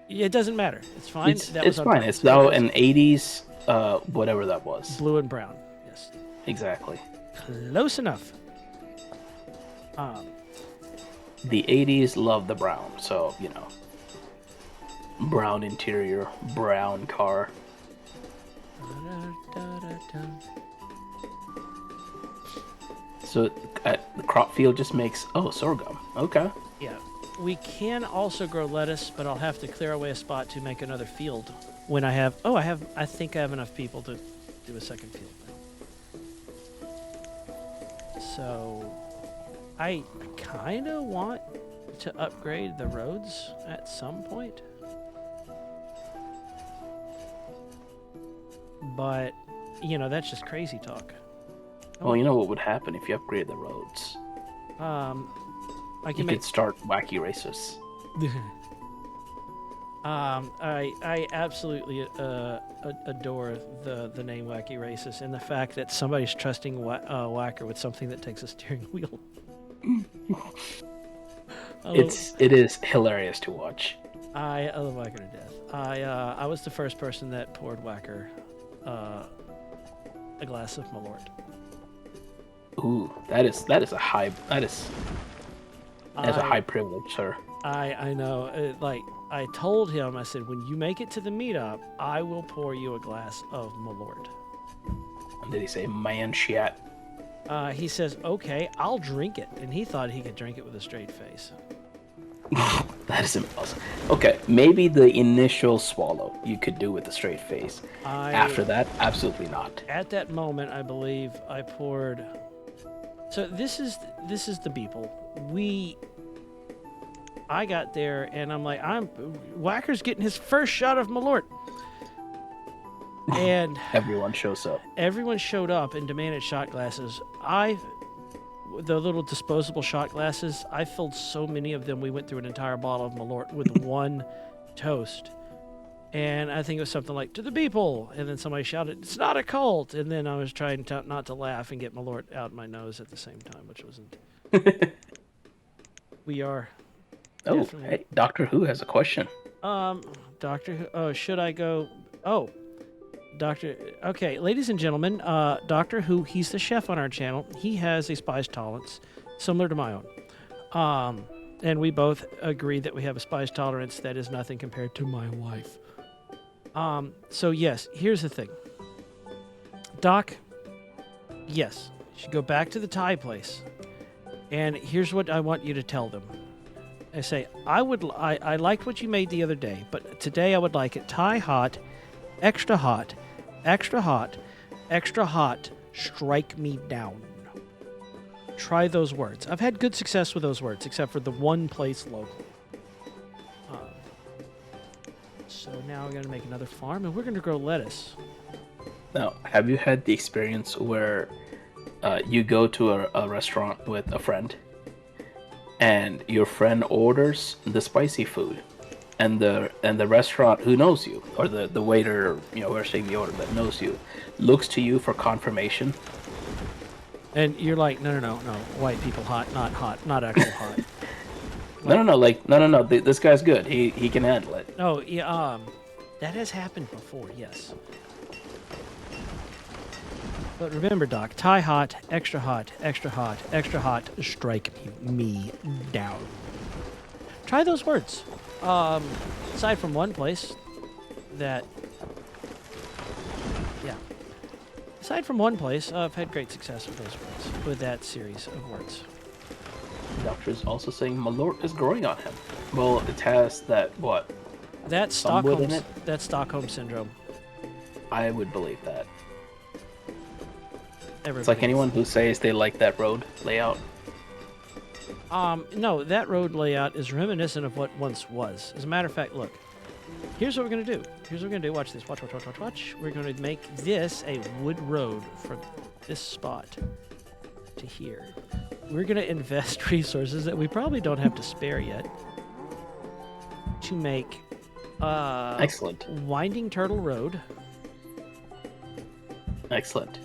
A: It doesn't matter. It's fine.
B: It's fine. It's now an 80s, whatever that was.
A: Blue and brown. Yes.
B: Exactly.
A: Close enough.
B: The 80s love the brown, so, brown interior, brown car. So the crop field just makes, sorghum. Okay.
A: Yeah. We can also grow lettuce, but I'll have to clear away a spot to make another field when I have, I think I have enough people to do a second field now. So I kind of want to upgrade the roads at some point. But, that's just crazy talk.
B: Well, you know what would happen if you upgrade the roads?
A: I can
B: could start wacky races.
A: I absolutely adore the name Wacky Racist and the fact that somebody's trusting Whacker with something that takes a steering wheel.
B: It is hilarious to watch.
A: I love Whacker to death. I was the first person that poured Whacker a glass of Malort.
B: Ooh, that is a high a high privilege, sir.
A: I know. I told him, I said, when you make it to the meetup, I will pour you a glass of Malort.
B: And did he say man shit?
A: He says, okay, I'll drink it. And he thought he could drink it with a straight face.
B: That is impossible. Okay, maybe the initial swallow you could do with a straight face. After that, absolutely not.
A: At that moment, I believe I poured. So this is the Beeple. I got there and I'm like, Whacker's getting his first shot of Malort. And
B: everyone shows up.
A: Everyone showed up and demanded shot glasses. The little disposable shot glasses, I filled so many of them, we went through an entire bottle of Malort with one toast. And I think it was something like "to the people," and then somebody shouted, "It's not a cult!" And then I was trying not to laugh and get Malort out my nose at the same time, which wasn't. We are
B: Oh,
A: definitely
B: hey, Doctor Who has a question.
A: um Doctor Who. Oh, should I go? Oh, Doctor. Okay, ladies and gentlemen, Doctor Who. He's the chef on our channel. He has a spice tolerance similar to my own. And we both agree that we have a spice tolerance that is nothing compared to my wife. So yes, here's the thing. Doc, yes, you should go back to the Thai place. And here's what I want you to tell them. I say, I liked what you made the other day, but today I would like it Thai hot, extra hot, extra hot, extra hot, strike me down. Try those words. I've had good success with those words, except for the one place locally. So now we're going to make another farm, and we're going to grow lettuce.
B: Now, have you had the experience where you go to a restaurant with a friend, and your friend orders the spicy food, and the restaurant who knows you, or the waiter, whoever's taking the order that knows you, looks to you for confirmation?
A: And you're like, no, white people hot, not actual hot.
B: No. This guy's good. He can handle it.
A: Oh, yeah, that has happened before, yes. But remember, Doc, Thai hot, extra hot, extra hot, extra hot, strike me down. Try those words. Aside from one place that, yeah. Aside from one place, I've had great success with those words, with that series of words.
B: The doctor is also saying Malort is growing on him. Well, it has that, what?
A: That's
B: Some wood in
A: Stockholm syndrome.
B: I would believe that.
A: Everybody
B: It's like anyone who says they like that road layout.
A: No, that road layout is reminiscent of what once was. As a matter of fact, look. Here's what we're going to do. Watch this. Watch. We're going to make this a wood road from this spot to here. We're going to invest resources that we probably don't have to spare yet to make
B: Excellent.
A: Winding Turtle Road.
B: Excellent.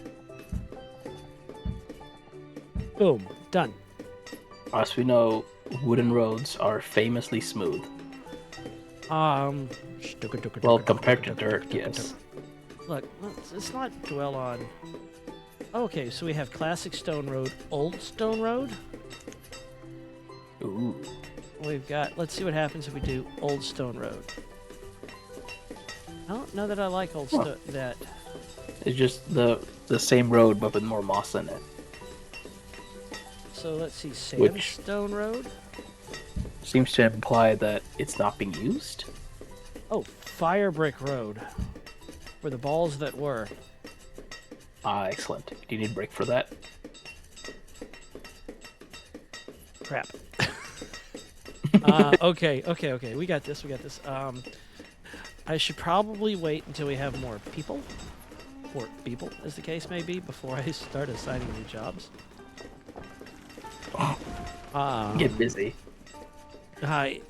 A: Boom. Done.
B: As we know, wooden roads are famously smooth. Well, compared to dirt, yes.
A: Look, let's not dwell on... Okay, so we have classic stone road, old stone road.
B: Ooh.
A: We've got... Let's see what happens if we do old stone road. I don't know that I like old stone... That...
B: It's just the same road, but with more moss in it.
A: So let's see, sandstone road.
B: Seems to imply that it's not being used.
A: Oh, fire brick road. Where the balls that were.
B: Ah, excellent. Do you need brick for that?
A: Crap. Okay. We got this. I should probably wait until we have more people, or people, as the case may be, before I start assigning new jobs.
B: Get busy.
A: I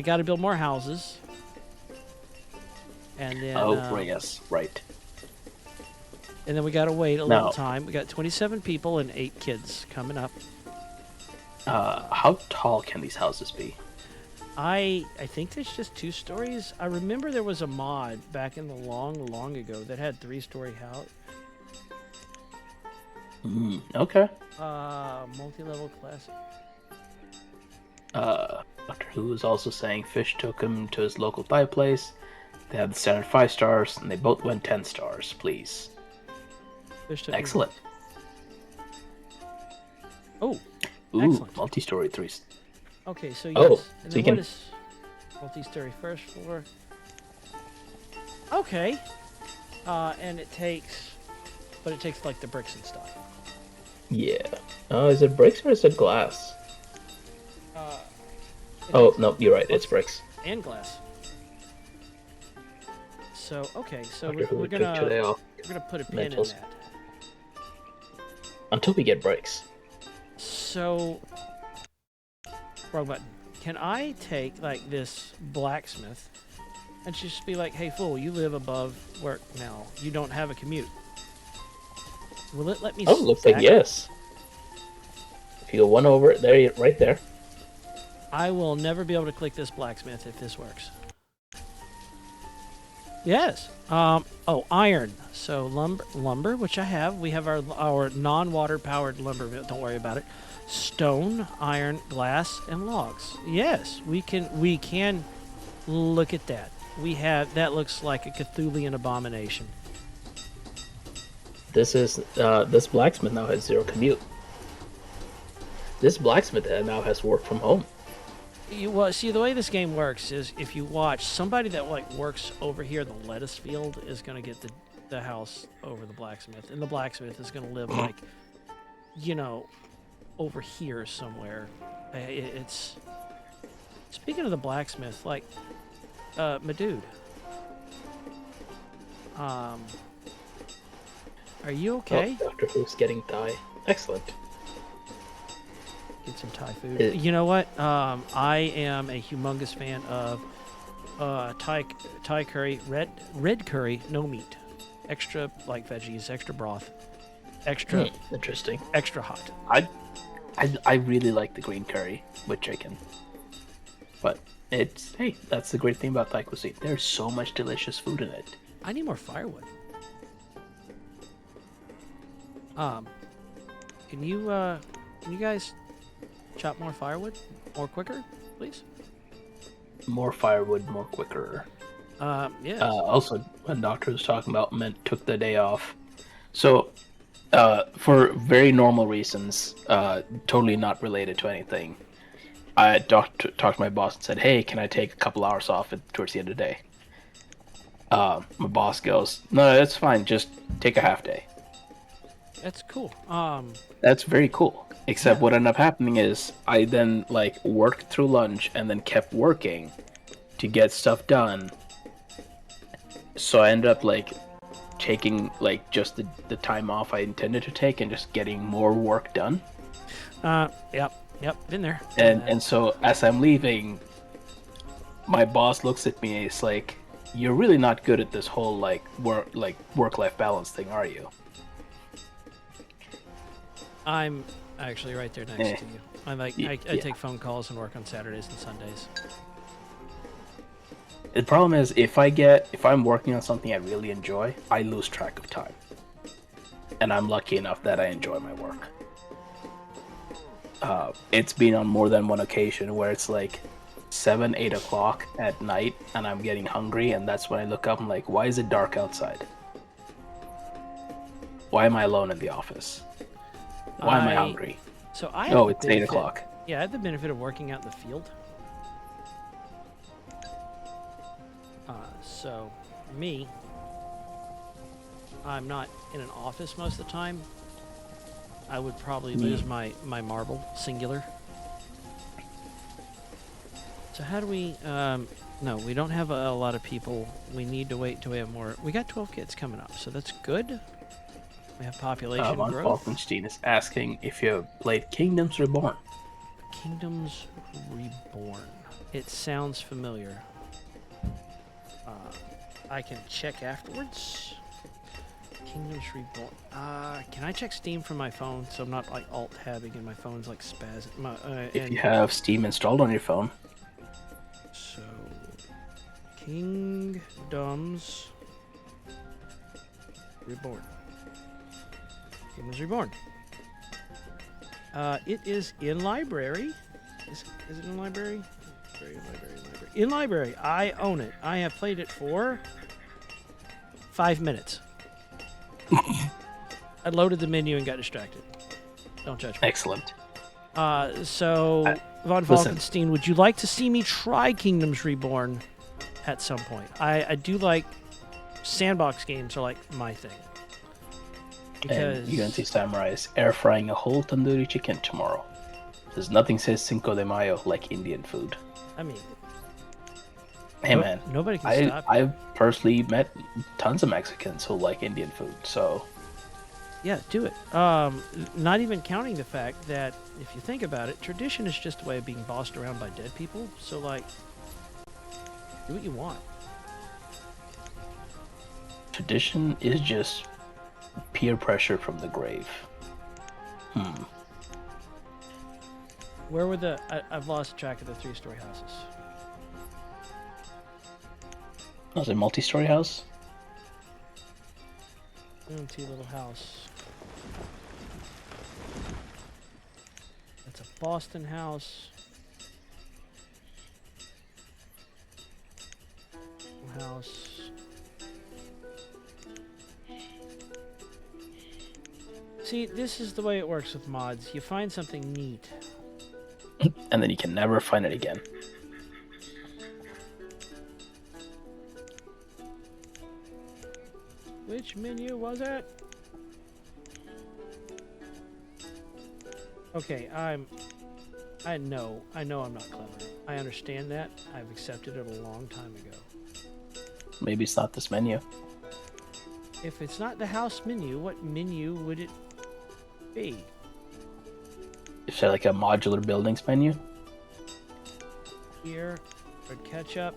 A: got to build more houses. And then...
B: yes, right.
A: And then we got to wait a little time. We got 27 people and 8 kids coming up.
B: How tall can these houses be?
A: I think there's just 2 stories. I remember there was a mod back in the long ago that had 3-story house.
B: Okay.
A: Multi-level classic.
B: Doctor Who is also saying Fish took him to his local Thai place. They had the standard 5 stars, and they both went 10 stars, please.
A: Fish took
B: Excellent.
A: Oh,
B: ooh,
A: excellent.
B: Multi-story 3.
A: Okay, so yes.
B: Oh,
A: and
B: so
A: then what is multi-story first floor? Okay. And it takes like the bricks and stuff.
B: Yeah. Is it bricks or is it glass? No, you're right. It's bricks.
A: And glass. So okay, so
B: we're gonna
A: put a pin in that.
B: Until we get bricks.
A: So, wrong button. Can I take like this blacksmith And she'd just be like, "Hey, fool, you live above work now. You don't have a commute. Will it let me
C: Oh, looks like
A: stack?"
C: yes. If you go one over, there, right there.
A: I will never be able to click this blacksmith if this works. Yes. Oh, iron. So lumber, which I have. We have our non-water powered lumber. Don't worry about it. Stone, iron, glass, and logs. Yes, we can look at that. We have that looks like a Cthulhian abomination.
C: This blacksmith now has 0 commute. This blacksmith now has work from home.
A: Well, see, the way this game works is if you watch somebody that like works over here in the lettuce field is going to get the house over the blacksmith, and the blacksmith is going to live like, over here somewhere. It's speaking of the blacksmith, like, my dude. Are you okay?
C: Oh, Doctor Who's getting Thai. Excellent.
A: Get some Thai food. You know what? I am a humongous fan of Thai curry, red curry, no meat, extra like veggies, extra broth, extra
C: Interesting.
A: extra hot.
B: I really like the green curry with chicken. But hey, that's the great thing about Thai cuisine. There's so much delicious food in it.
A: I need more firewood. Can you guys chop more firewood more quicker, please?
B: More firewood, more quicker.
A: Yeah.
B: Also, when Doctor was talking about took the day off. So, for very normal reasons, totally not related to anything, I talked to my boss and said, "Hey, can I take a couple hours off towards the end of the day?" My boss goes, "No, that's fine. Just take a half day."
A: That's cool.
B: That's very cool. Except
A: Yeah.
B: what ended up happening is I then like worked through lunch and then kept working to get stuff done. So I ended up like taking like just the time off I intended to take and just getting more work done.
A: Yep, been there.
B: And so as I'm leaving, my boss looks at me and it's like, "You're really not good at this whole work-life balance thing, are you?"
A: I'm actually right there next to you. I take phone calls and work on Saturdays and Sundays.
B: The problem is if I'm working on something I really enjoy, I lose track of time. And I'm lucky enough that I enjoy my work. It's been on more than one occasion where it's like 7, 8 o'clock at night and I'm getting hungry, and that's when I look up and like, why is it dark outside? Why am I alone in the office? Why am I hungry?
A: So I
B: Oh, it's 8 o'clock.
A: Yeah, I have the benefit of working out in the field. So, me, I'm not in an office most of the time. I would probably lose my marble, singular. So how do we, no, we don't have a lot of people. We need to wait till we have more. We got 12 kids coming up, so that's good. We have population
B: Von
A: growth.
B: Falkenstein is asking if you have played Kingdoms Reborn.
A: Kingdoms Reborn. It sounds familiar. I can check afterwards. Kingdoms Reborn. Can I check Steam from my phone so I'm not like alt-tabbing and my phone's like spazzing?
B: If you have Steam installed on your phone.
A: So, Kingdoms Reborn. Kingdoms Reborn. It is in library. Is it in library? Library. In library. I own it. I have played it for 5 minutes. I loaded the menu and got distracted. Don't judge me.
B: Excellent.
A: So, Von
B: listen.
A: Falkenstein, would you like to see me try Kingdoms Reborn at some point? I do like sandbox games are like my thing.
B: And UNC Samurai is air frying a whole tandoori chicken tomorrow. There's nothing says Cinco de Mayo like Indian food.
A: I mean,
B: Hey man,
A: nobody can stop you.
B: I've personally met tons of Mexicans who like Indian food, so
A: Yeah, do it. Not even counting the fact that if you think about it, tradition is just a way of being bossed around by dead people. So like, do what you want.
B: Tradition is just peer pressure from the grave.
A: Where were I've lost track of the 3-story houses.
B: Was it a multi-story house?
A: Empty little house. That's a Boston house. House. See, this is the way it works with mods. You find something neat.
B: And then you can never find it again.
A: Which menu was it? Okay, I know I'm not clever. I understand that. I've accepted it a long time ago.
B: Maybe it's not this menu.
A: If it's not the house menu, what menu would it be?
B: Is there like a modular buildings menu?
A: Here, red ketchup.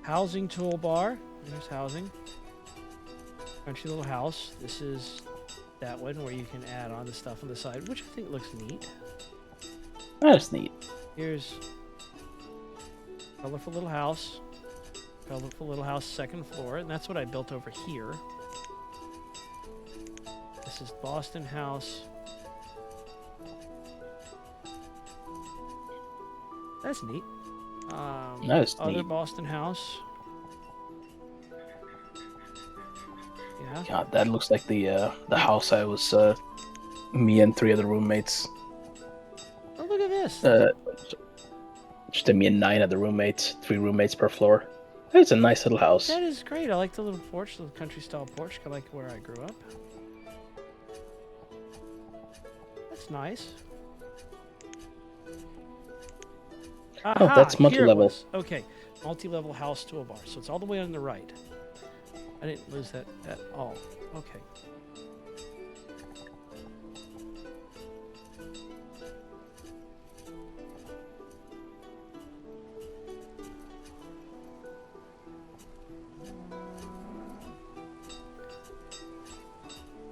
A: Housing toolbar. There's housing. Crunchy little house. This is that one where you can add on the stuff on the side, which I think looks neat.
B: That's neat.
A: Here's colorful little house. Colorful little house, second floor, and that's what I built over here. This is Boston house. That's neat.
B: That's
A: other
B: neat.
A: Boston house. Yeah.
B: God, that looks like the house I was me and 3 other roommates.
A: Oh, look at this.
B: Just me and 9 other roommates, 3 roommates per floor. It's a nice little house.
A: That is great. I like the little porch, the country style porch. I like where I grew up. That's nice. Aha,
B: that's
A: here it
B: multi-level.
A: was. Okay, multi-level house toolbar. So it's all the way on the right. I didn't lose that at all. Okay.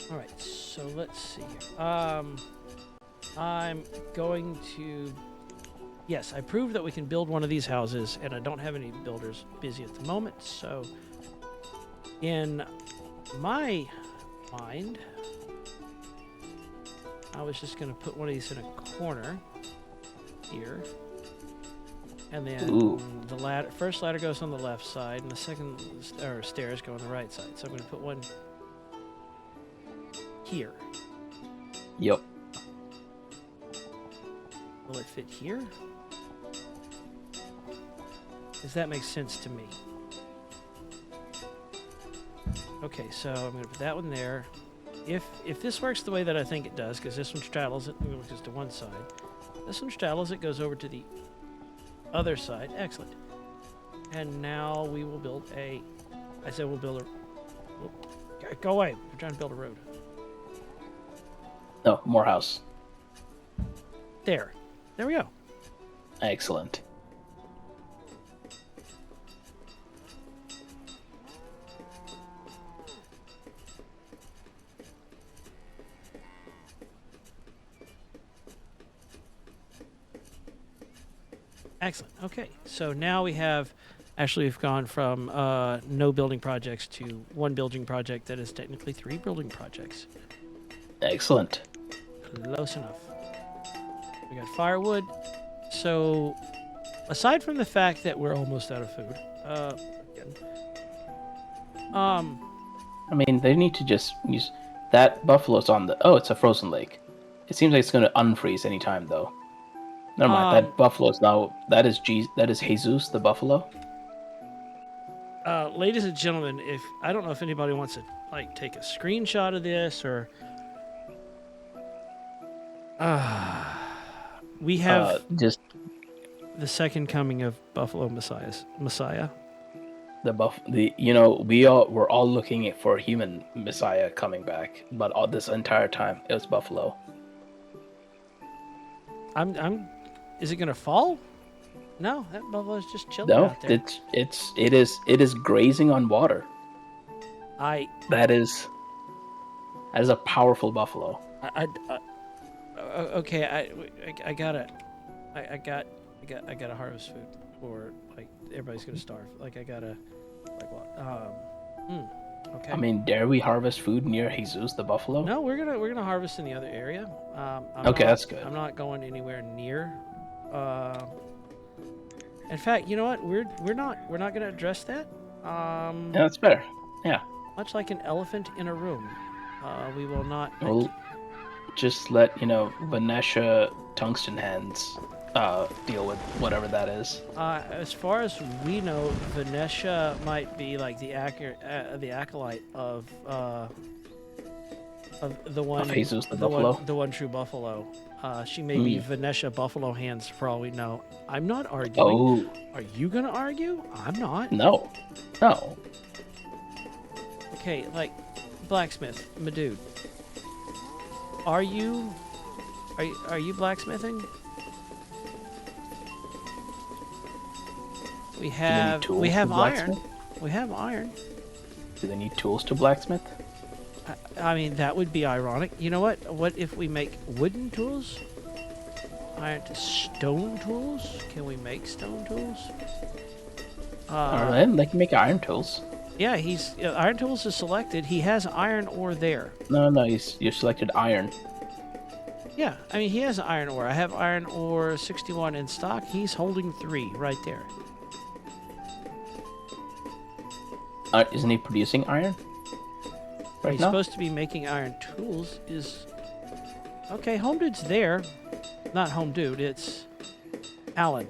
A: All right, so let's see. I'm going to... Yes, I proved that we can build one of these houses, and I don't have any builders busy at the moment, so... In my mind, I was just going to put one of these in a corner here. And then the ladder, first ladder goes on the left side, and the second stairs go on the right side. So I'm going to put one here.
B: Yep.
A: Will it fit here? Does that make sense to me? Okay, so I'm going to put that one there. If this works the way that I think it does, because this one straddles it, and goes to one side. This one straddles it, goes over to the other side. Excellent. And now we will build a... I said we'll build a... Whoop. Go away. We're trying to build a road.
B: No, more house.
A: There. There we go.
B: Excellent.
A: Excellent. Okay, so now we have... Actually, we've gone from no building projects to one building project that is technically 3 building projects.
B: Excellent.
A: Close enough. We got firewood. So, aside from the fact that we're almost out of food, again,
B: I mean, they need to just use... That buffalo's on the... Oh, it's a frozen lake. It seems like it's going to unfreeze anytime, though. Never mind, that buffalo's now... That is Jesus, the buffalo.
A: ladies and gentlemen, if I don't know if anybody wants to like take a screenshot of this or we have
B: just
A: the second coming of Buffalo Messiah.
B: We're all looking for a human Messiah coming back, but all this entire time it was buffalo.
A: Is it gonna fall? No, that buffalo's just chilling
B: No,
A: out there.
B: it is grazing on water.
A: I,
B: That is a powerful buffalo.
A: okay. I gotta, I gotta harvest food, or like everybody's gonna starve. Like I gotta, like what? Okay.
B: I mean, dare we harvest food near Jesus the buffalo?
A: No, we're gonna harvest in the other area.
B: Okay, that's good.
A: I'm not going anywhere near. In fact, you know what? We're not gonna address that.
B: Yeah, that's fair. Yeah.
A: Much like an elephant in a room, we will not.
B: We'll just let Venetia Tungsten Hands deal with whatever that is.
A: As far as we know, Venetia might be like the acolyte of the one
B: Of Jesus the buffalo?
A: the one true buffalo. She may be Venetia Buffalo Hands for all we know. I'm not arguing.
B: Oh.
A: Are you gonna argue? I'm not.
B: No. No.
A: Okay, like blacksmith, my dude. Are you blacksmithing? We have
B: tools to
A: iron.
B: blacksmith?
A: We have iron.
B: Do they need tools to blacksmith?
A: I mean, that would be ironic. You know what? What if we make wooden tools? Iron to stone tools? Can we make stone tools?
B: Alright, they can make iron tools.
A: Yeah, he's iron tools is selected. He has iron ore there.
B: No, you selected iron.
A: Yeah, I mean, he has iron ore. I have iron ore 61 in stock. He's holding 3 right there.
B: Isn't he producing iron? Right
A: He's
B: now?
A: supposed to be making iron tools. Okay, Home Dude's there. Not Home Dude, it's Alan.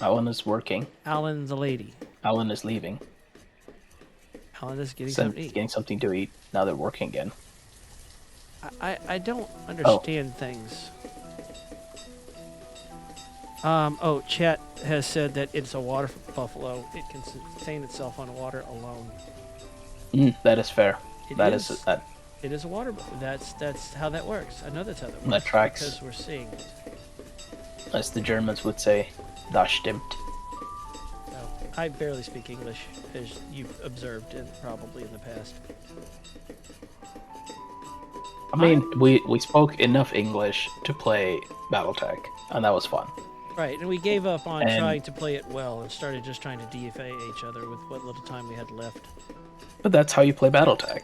B: Alan is working.
A: Alan the lady.
B: Alan is leaving.
A: Alan is getting
B: So
A: something to
B: he's
A: eat.
B: getting something to eat. Now they're working again.
A: I don't understand things. Chat has said that it's a water buffalo. It can sustain itself on water alone.
B: That is fair. That is that.
A: It is a water buffalo. That's how that works. I know that's how that works.
B: That tracks.
A: Because we're seeing it.
B: As the Germans would say, das stimmt.
A: No, I barely speak English, as you've observed probably in the past.
B: I mean, we spoke enough English to play BattleTech, and that was fun.
A: Right, and we gave up on trying to play it well and started just trying to DFA each other with what little time we had left.
B: But that's how you play BattleTech.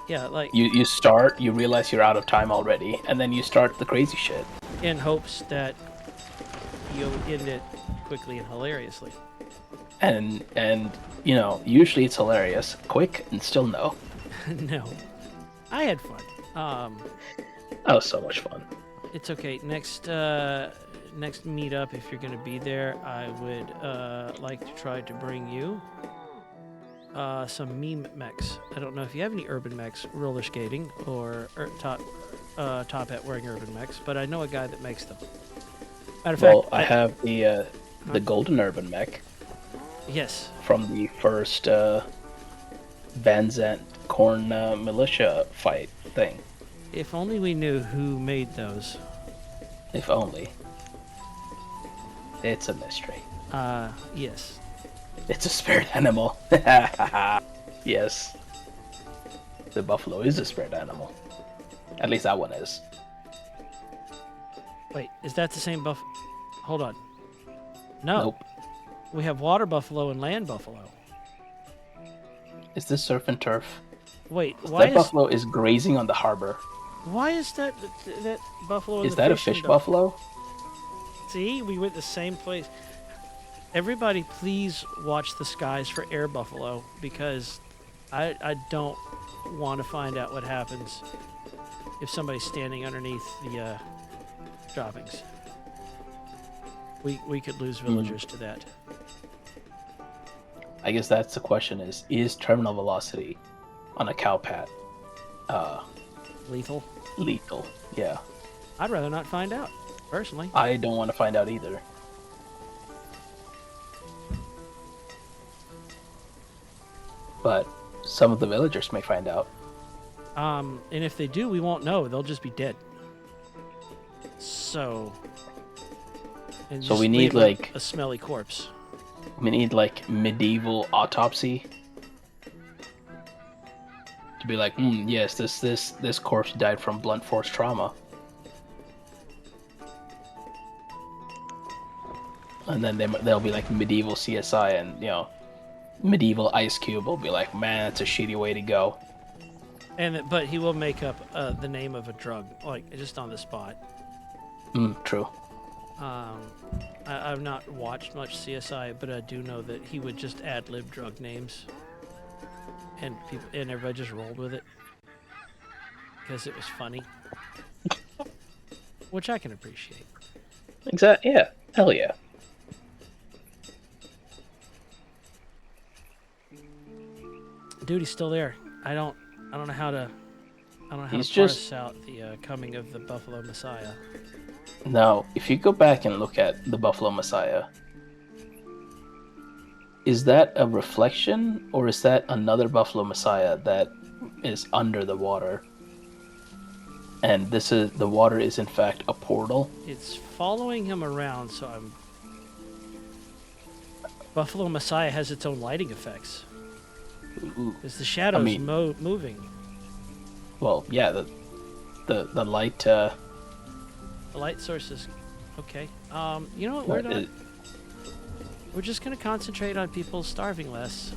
A: Yeah, like
B: You start, you realize you're out of time already, and then you start the crazy shit.
A: in hopes that you'll end it quickly and hilariously.
B: And usually it's hilarious, quick, and still no.
A: No, I had fun.
B: That was so much fun.
A: It's okay. Next meetup, if you're gonna be there, I would like to try to bring you some meme mechs. I don't know if you have any urban mechs, roller skating, or top hat wearing urban mechs, but I know a guy that makes them. Matter of fact,
B: I have the golden urban mech
A: yes.
B: from the first Van Zant Corn militia fight thing.
A: If only we knew who made those.
B: If only. It's a mystery.
A: Yes.
B: It's a spirit animal. Yes. The buffalo is a spirit animal. At least that one is.
A: Wait, is that the same buff? Hold on. No.
B: Nope.
A: We have water buffalo and land buffalo.
B: Is this surf and turf?
A: Wait, why
B: That buffalo is grazing on the harbor.
A: why is that buffalo? In
B: Is
A: the
B: that a
A: fishing
B: fish
A: dock?
B: buffalo?
A: See, we went the same place. Everybody, please watch the skies for air buffalo because I don't want to find out what happens if somebody's standing underneath the droppings. We could lose villagers to that.
B: I guess that's the question: is terminal velocity on a cowpat
A: Lethal.
B: lethal? Yeah.
A: I'd rather not find out, personally.
B: I don't want to find out either. But some of the villagers may find out.
A: And if they do, we won't know. They'll just be dead. So. And
B: So
A: just
B: we need,
A: leave
B: like-
A: a smelly corpse.
B: We need like medieval autopsy. to be like, yes, this corpse died from blunt force trauma. And then they'll be like medieval CSI, and medieval Ice Cube will be like, man, that's a shitty way to go.
A: But he will make up the name of a drug, like just on the spot.
B: True.
A: I've not watched much CSI, but I do know that he would just ad-lib drug names, and everybody just rolled with it because it was funny, which I can appreciate.
B: Exactly. Yeah. Hell yeah.
A: Dude, he's still there. I don't know how to
B: He's
A: parse out the coming of the Buffalo Messiah.
B: Now, if you go back and look at the Buffalo Messiah, is that a reflection, or is that another Buffalo Messiah that is under the water? And the water is in fact a portal?
A: It's following him around, so Buffalo Messiah has its own lighting effects. It's the shadows moving.
B: Well, yeah, the light.
A: The light source is okay. You know what? We're just gonna concentrate on people starving less,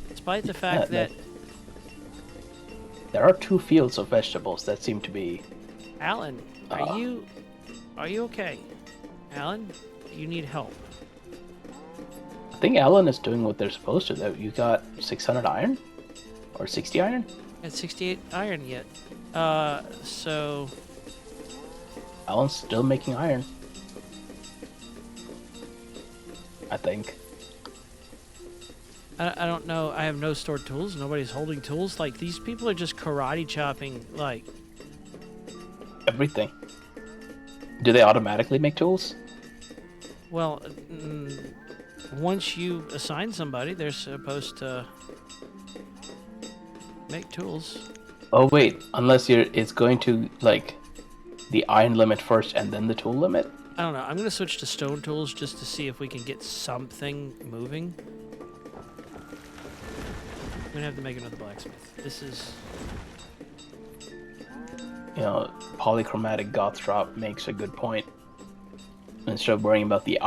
A: despite the fact that
B: there are 2 fields of vegetables that seem to be.
A: Alan, are you okay? Alan, you need help.
B: I think Alan is doing what they're supposed to. Though you got 600 iron, or 60 iron.
A: At 68 iron yet. So
B: Alan's still making iron. I think.
A: I don't know. I have no stored tools. Nobody's holding tools. Like, these people are just karate chopping, like...
B: Everything. Do they automatically make tools?
A: Well, once you assign somebody, they're supposed to make tools.
B: Oh wait, unless it's going to, like, the iron limit first and then the tool limit?
A: I don't know. I'm going to switch to stone tools just to see if we can get something moving. I'm going to have to make another blacksmith. This is...
B: Polychromatic Goth Drop makes a good point. Instead of worrying about the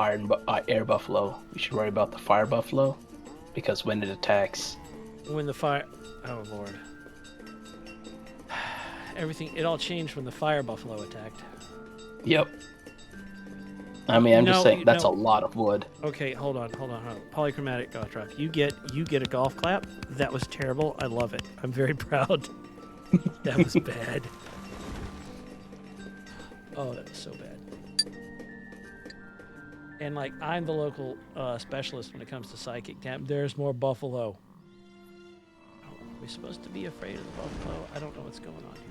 B: air buffalo, we should worry about the fire buffalo, because when it attacks...
A: When the fire... Oh, Lord. It all changed when the fire buffalo attacked.
B: Yep. I mean, I'm just saying, that's a lot of wood.
A: Okay, hold on. Polychromatic Goth Drop. You get a golf clap. That was terrible. I love it. I'm very proud. That was bad. Oh, that was so bad. And, like, I'm the local specialist when it comes to psychic. Damn, there's more buffalo. Oh, are we supposed to be afraid of the buffalo? I don't know what's going on here.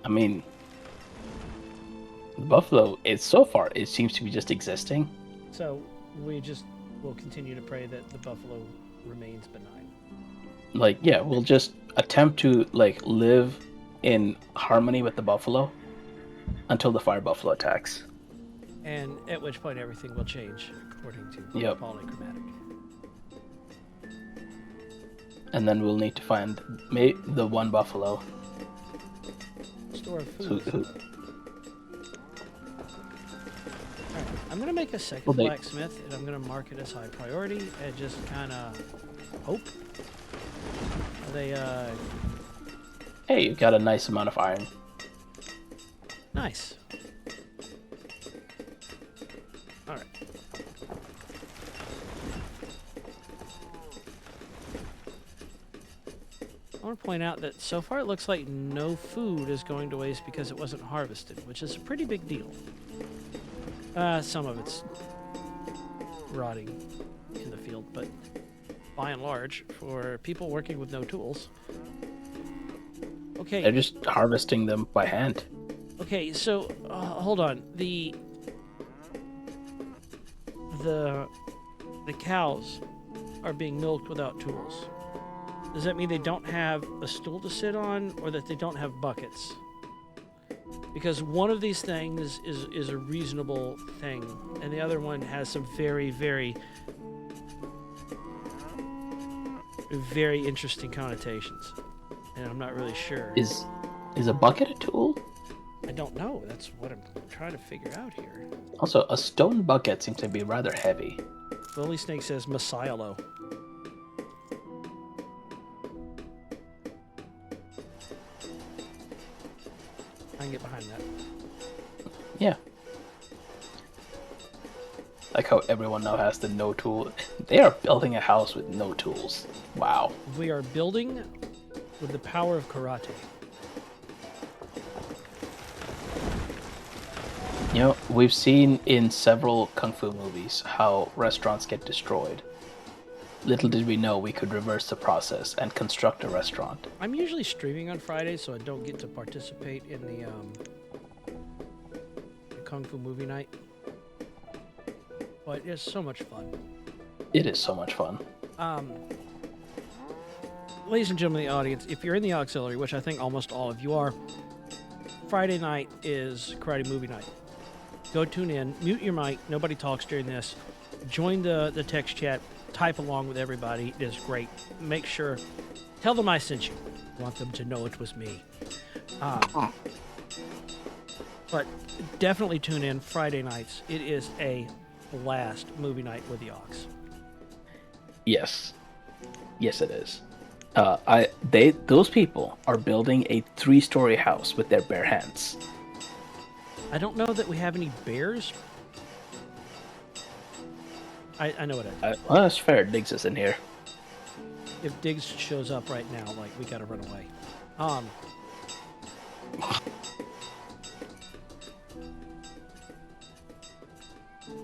B: I mean, the buffalo, so far, it seems to be just existing.
A: So, we just will continue to pray that the buffalo remains benign.
B: Like, yeah, we'll just attempt to, like, live in harmony with the buffalo until the fire buffalo attacks.
A: And at which point everything will change according to polychromatic.
B: And then we'll need to find the one buffalo.
A: Store of food. Alright, I'm going to make a second blacksmith, and I'm going to mark it as high priority, and just kind of hope.
B: Hey, you got a nice amount of iron.
A: Nice. Alright. I want to point out that so far it looks like no food is going to waste because it wasn't harvested, which is a pretty big deal. Some of it's rotting in the field, but by and large, for people working with no tools. Okay.
B: They're just harvesting them by hand.
A: Okay, so hold on. The cows are being milked without tools. Does that mean they don't have a stool to sit on, or that they don't have buckets? Because one of these things is a reasonable thing, and the other one has some very, very, very interesting connotations. and I'm not really sure.
B: Is a bucket a tool?
A: I don't know. That's what I'm trying to figure out here.
B: Also, a stone bucket seems to be rather heavy.
A: Lily Snake says Messiah-lo. I can get behind that.
B: Yeah. Like how everyone now has the no tool. They are building a house with no tools. Wow.
A: We are building with the power of karate.
B: You know, we've seen in several kung fu movies how restaurants get destroyed. Little did we know we could reverse the process and construct a restaurant.
A: I'm usually streaming on Fridays, so I don't get to participate in the Kung Fu movie night. But it's so much fun.
B: It is so much fun.
A: Ladies and gentlemen of the audience, if you're in the auxiliary, which I think almost all of you are, Friday night is karate movie night. Go tune in, mute your mic, nobody talks during this, join the text chat, type along with everybody. It is great. Make sure, tell them I sent you. I want them to know it was me. But definitely tune in Friday nights. It is a blast movie night with the Aux.
B: Yes. Yes, it is. Those people are building a 3-story house with their bare hands.
A: I don't know that we have any bears. I know what it is.
B: Well, that's fair. Diggs is in here.
A: If Diggs shows up right now, like, we gotta run away.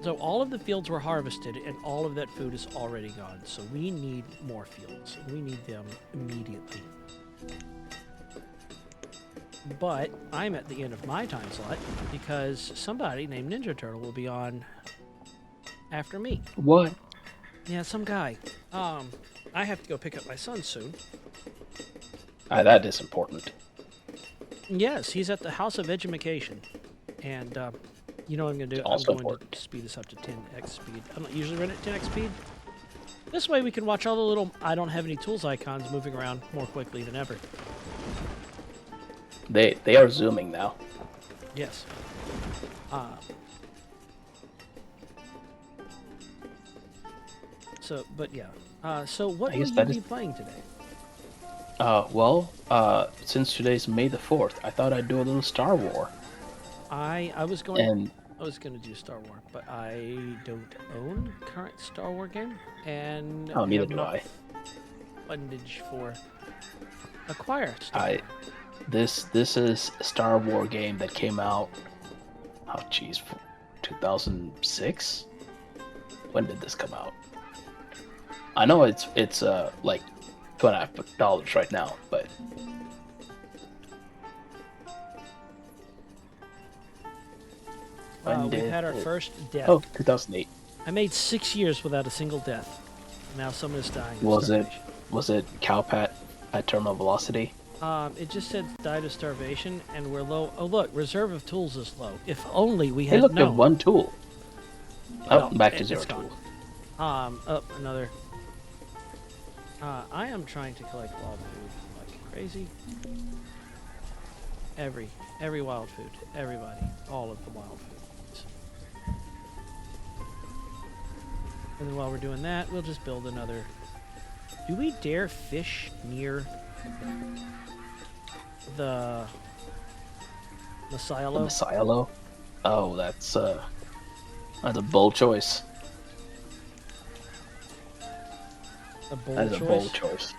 A: So all of the fields were harvested, and all of that food is already gone. So we need more fields. We need them immediately. But I'm at the end of my time slot because somebody named Ninja Turtle will be on after me.
B: What?
A: Yeah, some guy. I have to go pick up my son soon.
B: That is important.
A: Yes, he's at the House of Education. And, you know what I'm going to do?
B: Also
A: I'm going
B: important.
A: to speed this up to 10x speed. I don't usually run at 10x speed. This way we can watch all the little I don't have any tools icons moving around more quickly than ever.
B: They are zooming now.
A: Yes. So, but yeah. So what
B: I
A: will
B: guess
A: you
B: that
A: be
B: is-
A: playing today?
B: Since today's May the 4th, I thought I'd do a little Star War.
A: I was going
B: And
A: to do Star Wars, but I don't own current Star Wars game, and
B: Oh, neither
A: have
B: do
A: not
B: I.
A: fundage for acquire Star
B: I
A: Wars.
B: this is a Star War game that came out. Oh, jeez, 2006. When did this come out? I know it's like $2.50 right now, but when
A: We've
B: did
A: had our
B: it-
A: first death.
B: Oh, 2008.
A: I made 6 years without a single death. Now someone is dying. Of
B: Was it
A: starvation.
B: was it Cowpat at terminal velocity?
A: It just said died of starvation, and we're low. Oh look, reserve of tools is low. If only we
B: Hey,
A: had
B: look,
A: known.
B: there's one tool. Oh,
A: No,
B: back to
A: it's
B: zero
A: gone.
B: tool.
A: Up another. I am trying to collect wild food like crazy. Every wild food, everybody, all of the wild foods. And then while we're doing that, we'll just build another. Do we dare fish near the
B: The
A: Messiah-lo?
B: Messiah-lo? Oh, that's a bold choice.
A: A bold
B: That is
A: choice?
B: a bold choice.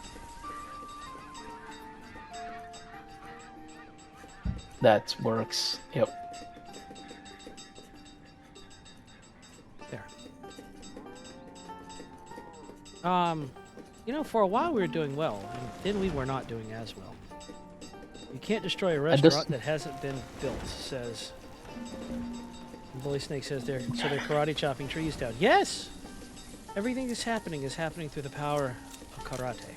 B: That works. Yep.
A: There. You know, for a while we were doing well, and then we were not doing as well. You can't destroy a
B: just-
A: restaurant that hasn't been built, says. Bully Snake says they're karate chopping trees down. Yes! Everything that's happening is happening through the power of karate.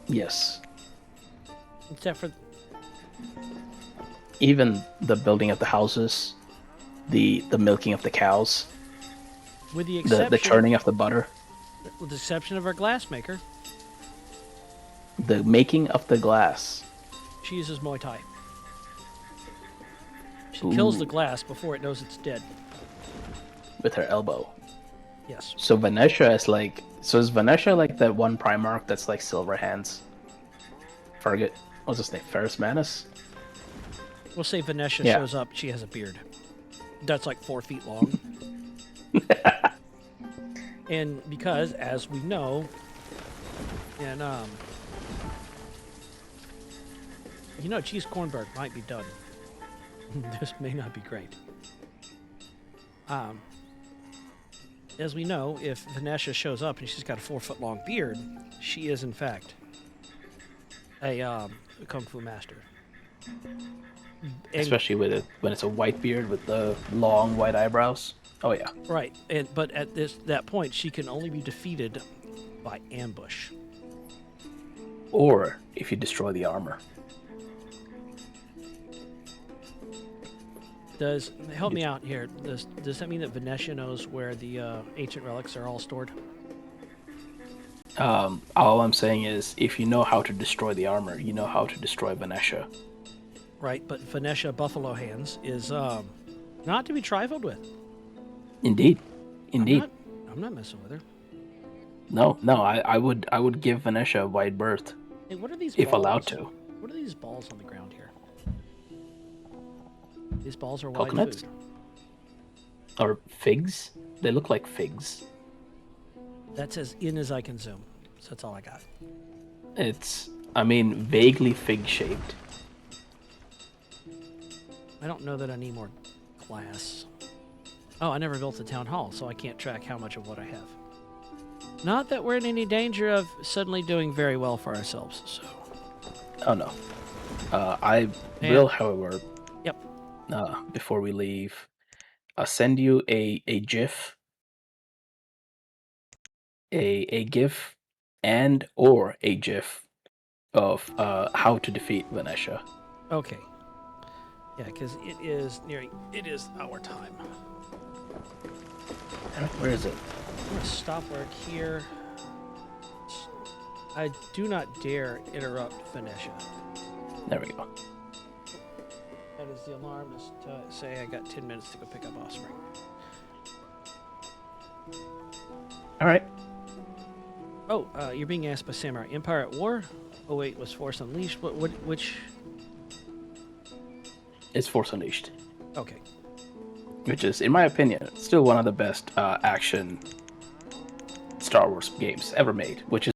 B: Yes.
A: Except for
B: Even the building of the houses, the milking of the cows,
A: with the exception
B: the churning of the butter.
A: with the exception of our glass maker.
B: The making of the glass.
A: She uses Muay Thai. She kills the
B: Ooh.
A: glass before it knows it's dead.
B: With her elbow.
A: Yes.
B: So Venetia is like. So is Venetia like that one Primarch that's like Silver Hands? Forget. What's his name? Ferris Manus?
A: We'll say Venetia
B: Yeah.
A: shows up. She has a beard. That's like 4 feet long. And because, as we know, and Cheese Cornberg might be done. This may not be great. As we know, if Venetia shows up and she's got a 4-foot long beard, she is in fact a kung fu master. And,
B: Especially with it when it's a white beard with the long white eyebrows. Oh yeah.
A: right, but at that point, she can only be defeated by ambush.
B: Or if you destroy the armor.
A: Help me out here. Does that mean that Venetia knows where the ancient relics are all stored?
B: All I'm saying is, if you know how to destroy the armor, you know how to destroy Venetia.
A: Right, but Venetia Buffalo Hands is not to be trifled with.
B: Indeed.
A: I'm not messing with her.
B: No, I would give Venetia a wide berth
A: Hey, what are these
B: if
A: balls?
B: allowed to.
A: What are these balls on the ground here? These balls are
B: Coconuts?
A: food.
B: Or figs? They look like figs.
A: That's as in as I can zoom. So that's all I got.
B: It's, vaguely fig-shaped.
A: I don't know that I need more glass. Oh, I never built a town hall, so I can't track how much of what I have. Not that we're in any danger of suddenly doing very well for ourselves, so...
B: Oh no. I will, however...
A: Yep.
B: Before we leave, I'll send you a GIF. A GIF and or a GIF of how to defeat Venetia.
A: Okay. Yeah, because it is our time.
B: Where is it?
A: I'm going to stop work here. I do not dare interrupt Venetia.
B: There we go.
A: That is the alarm to say I got 10 minutes to go pick up Offspring.
B: Alright.
A: Oh, you're being asked by Samurai. Empire at War? Oh wait, was Force Unleashed? Which?
B: It's Force Unleashed.
A: Okay.
B: Which is, in my opinion, still one of the best action Star Wars games ever made. Which is